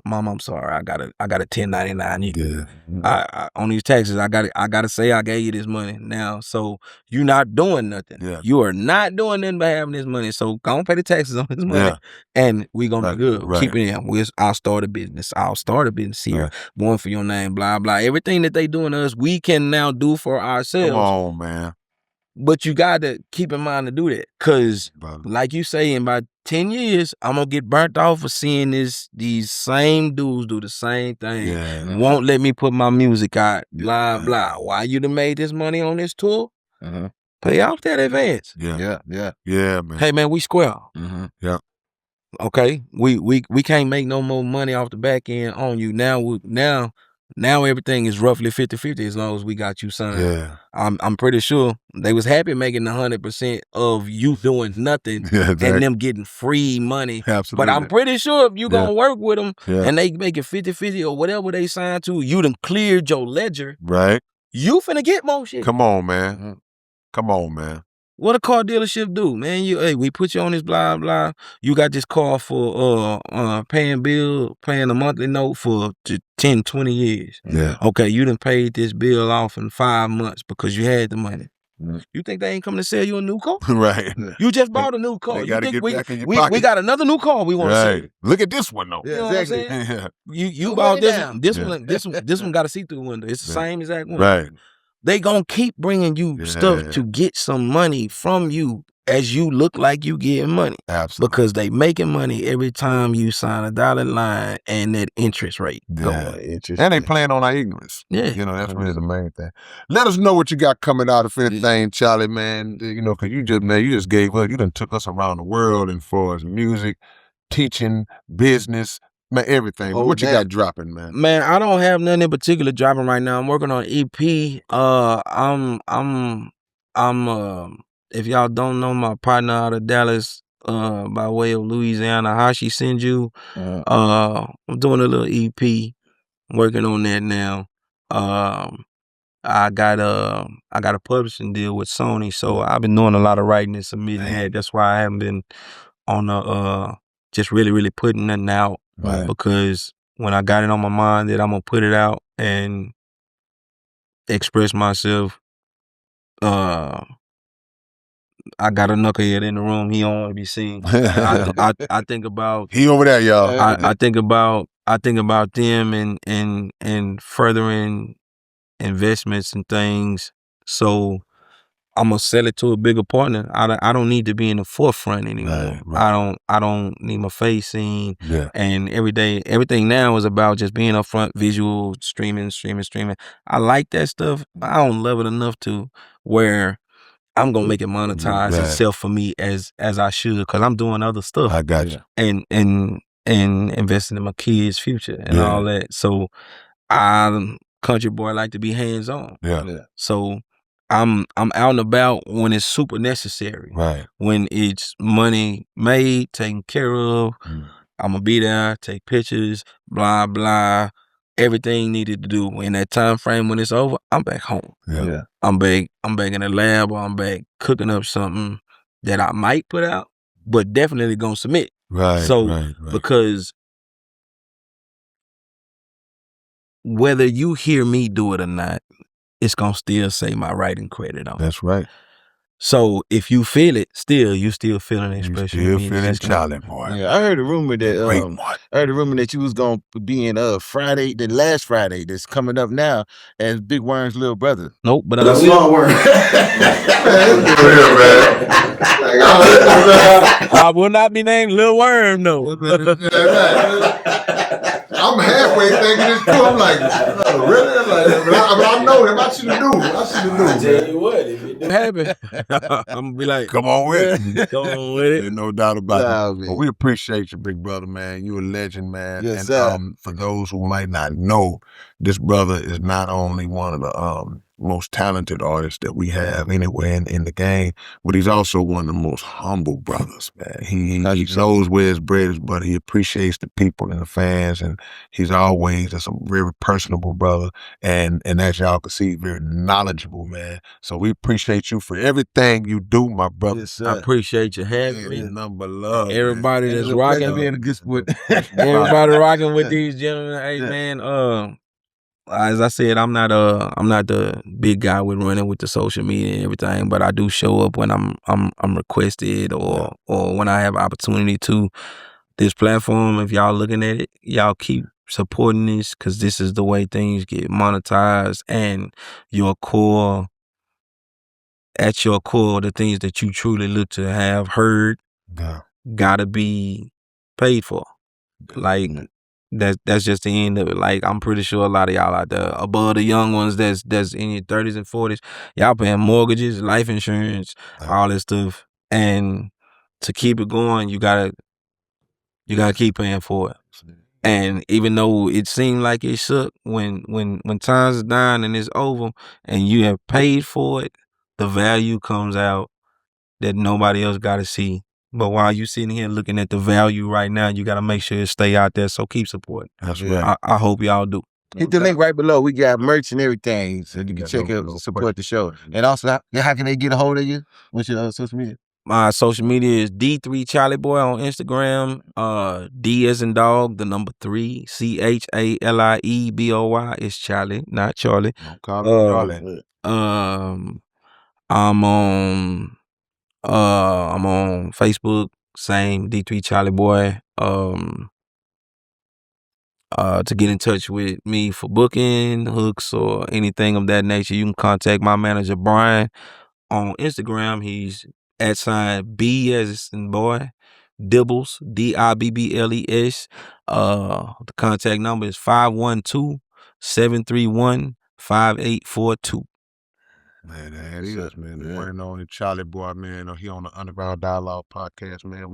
Mom, I'm sorry. I got a 1099. I on these taxes, I gotta say I gave you this money now. So you not doing nothing. Yeah. You are not doing nothing by having this money. So go and pay the taxes on this money. And we gonna be good. Right. Keep it in. I'll start a business here. One for your name, blah, blah. Everything that they doing to us, we can now do for ourselves. Come on, man. But you got to keep in mind to do that. Because, like you say, in about 10 years, I'm going to get burnt off for seeing these same dudes do the same thing. Yeah. Won't let me put my music out, blah, blah. Why you done made this money on this tour? Pay off that advance. Yeah, man. Hey, man, we square. Yeah. Okay? We can't make no more money off the back end on you. Now everything is roughly 50-50 as long as we got you signed. Yeah. I'm pretty sure they was happy making 100% of you doing nothing and them getting free money. Absolutely. But I'm pretty sure if you gonna work with them and they make it 50-50 or whatever they signed to, you done cleared your ledger. Right. You finna get more shit. Come on, man. Come on, man. What a car dealership do, man? Hey, we put you on this blah blah. You got this car for paying a monthly note for 10, 20 years. Yeah. Okay, you done paid this bill off in 5 months because you had the money. You think they ain't coming to sell you a new car? Right. You just bought a new car. They You gotta think get back in your we pocket. got another new car we want to sell. Look at this one though. You know what I'm saying? Yeah. You bought this one. This one got a see-through window. It's the same exact one. Right. They gonna keep bringing you stuff to get some money from you as you look like you getting money. Absolutely. Because they making money every time you sign a dotted line and that interest rate going. And they playing on our ignorance. Yeah. You know, that's really the main thing. Let us know what you got coming out, if anything, Chalie, man. You know, because you just gave us, you done took us around the world and for us music, teaching, business, man, everything. What you got dropping, man? Man, I don't have nothing in particular dropping right now. I'm working on EP. If y'all don't know my partner out of Dallas, by way of Louisiana, how she send you, I'm doing a little EP, working on that now. I got a publishing deal with Sony, so I've been doing a lot of writing and submitting that. That's why I haven't been on the just really putting nothing out. Right. Because when I got it on my mind that I'm gonna put it out and express myself, I got a knucklehead in the room. He don't want to be seen. I think about he over there, y'all. I think about them and furthering investments and things. So I'm gonna sell it to a bigger partner. I don't need to be in the forefront anymore. Right. I don't need my face seen. Yeah. And everything now is about just being up front, visual, streaming. I like that stuff, but I don't love it enough to where I'm gonna make it monetize itself for me as I should, because I'm doing other stuff. I got you. And investing in my kids' future and all that. So I'm country boy, like to be hands on. Yeah. So I'm out and about when it's super necessary. Right. When it's money made, taken care of, I'm gonna be there, take pictures, blah blah. Everything needed to do. In that time frame when it's over, I'm back home. Yeah. I'm back in the lab, or I'm back cooking up something that I might put out, but definitely gonna submit. Right. So because whether you hear me do it or not, it's gonna still say my writing credit on it. That's right. So if you feel it, you still feeling the expression. You still feeling Chalie Boy. Yeah, I heard a rumor that you was gonna be in Friday, the last Friday that's coming up now, as Big Worm's little brother. Nope, but the small worm. I will not be named Lil Worm, no. I'm halfway thinking this too. I'm like, really? But I know him. I should have knew. I tell you what, if it happen, I'm gonna be like, come on with it. Come on with it. There's no doubt about it. But we appreciate you, big brother, man. You a legend, man. Yes, and sir. For those who might not know, this brother is not only one of the most talented artists that we have anywhere in the game, but he's also one of the most humble brothers, man. He knows where his bread is, but he appreciates the people and the fans, and he's always just a very personable brother, and as y'all can see, very knowledgeable, man. So we appreciate you for everything you do, my brother. Yes, sir. I appreciate you having me. Number love. Everybody man. that's rocking, being a good sport. everybody rocking with these gentlemen. Hey man, as I said, I'm not the big guy with running with the social media and everything, but I do show up when I'm requested or when I have opportunity to. This platform, if y'all looking at it, y'all keep supporting this, because this is the way things get monetized, and at your core, the things that you truly look to have heard gotta be paid for. Like that's just the end of it. Like, I'm pretty sure a lot of y'all out there above the young ones that's in your 30s and 40s, y'all paying mortgages, life insurance, all this stuff. And to keep it going, you gotta keep paying for it. And even though it seemed like it sucked, when times are down and it's over and you have paid for it, the value comes out that nobody else got to see. But while you sitting here looking at the value right now, you got to make sure it stay out there. So keep supporting. That's right. I hope y'all do. Hit the link right below. We got merch and everything, so you can check out and support the show. And also, how can they get a hold of you? What's your social media? My social media is D3 Chalie Boy on Instagram. D as in dog, the number 3, CHALIEBOY. It's Chalie, not Charlie. Don't call it Charlie. I'm on Facebook, same D3 Chalie Boy. To get in touch with me for booking, hooks, or anything of that nature, you can contact my manager Brian on Instagram. He's @B as in boy, Dibbles, DIBBLES. The contact number is 512-731-5842. Man, that is, man. The one and only Chalie Boy, man. He on the Underground Dialogue podcast, man.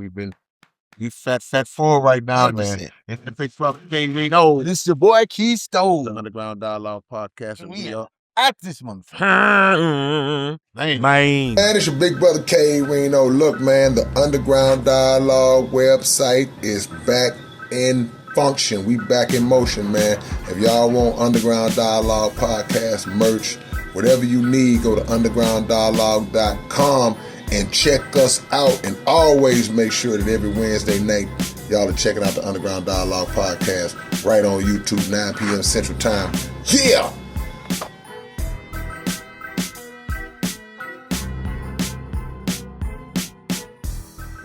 We fat full right now, 100%. Man. It's the big brother K-Rino. This is your boy Keystone. The Underground Dialogue podcast. And we are at this motherfucker. Man, it's your big brother K-Rino. Look, man, the Underground Dialogue website is back in function. We back in motion, man. If y'all want Underground Dialogue podcast merch, whatever you need, go to undergrounddialogue.com and check us out. And always make sure that every Wednesday night, y'all are checking out the Underground Dialogue podcast right on YouTube, 9 p.m. Central Time. Yeah!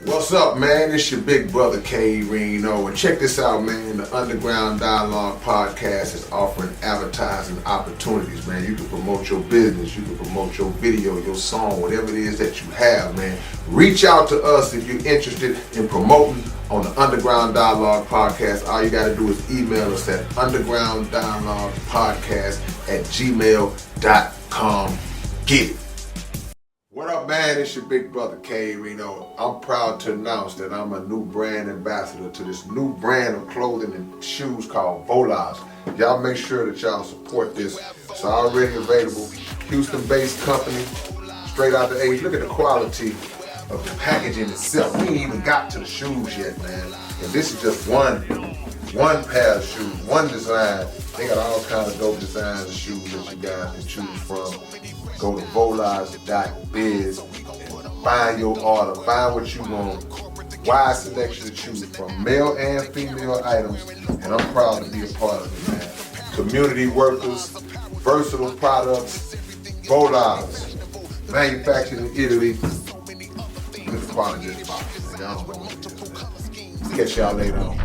What's up, man? It's your big brother K-Rino. And check this out, man. The Underground Dialogue podcast is offering advertising opportunities, man. You can promote your business, you can promote your video, your song, whatever it is that you have, man. Reach out to us if you're interested in promoting on the Underground Dialogue podcast. All you got to do is email us at undergrounddialoguepodcast@gmail.com. Get it. What up, man? It's your big brother K-Rino. I'm proud to announce that I'm a new brand ambassador to this new brand of clothing and shoes called Volage. Y'all make sure that y'all support this. It's already available. Houston-based company, straight out the A's. Look at the quality of the packaging itself. We ain't even got to the shoes yet, man. And this is just one pair of shoes, one design. They got all kinds of dope designs of shoes that you guys can choose from. Go to volage.biz and find your order, find what you want. Wide selection to choose from, male and female items, and I'm proud to be a part of it, man. Community workers, versatile products, Volage, manufactured in Italy. Look at the quality of this box, man. Y'all don't know what it is, man. Catch y'all later on.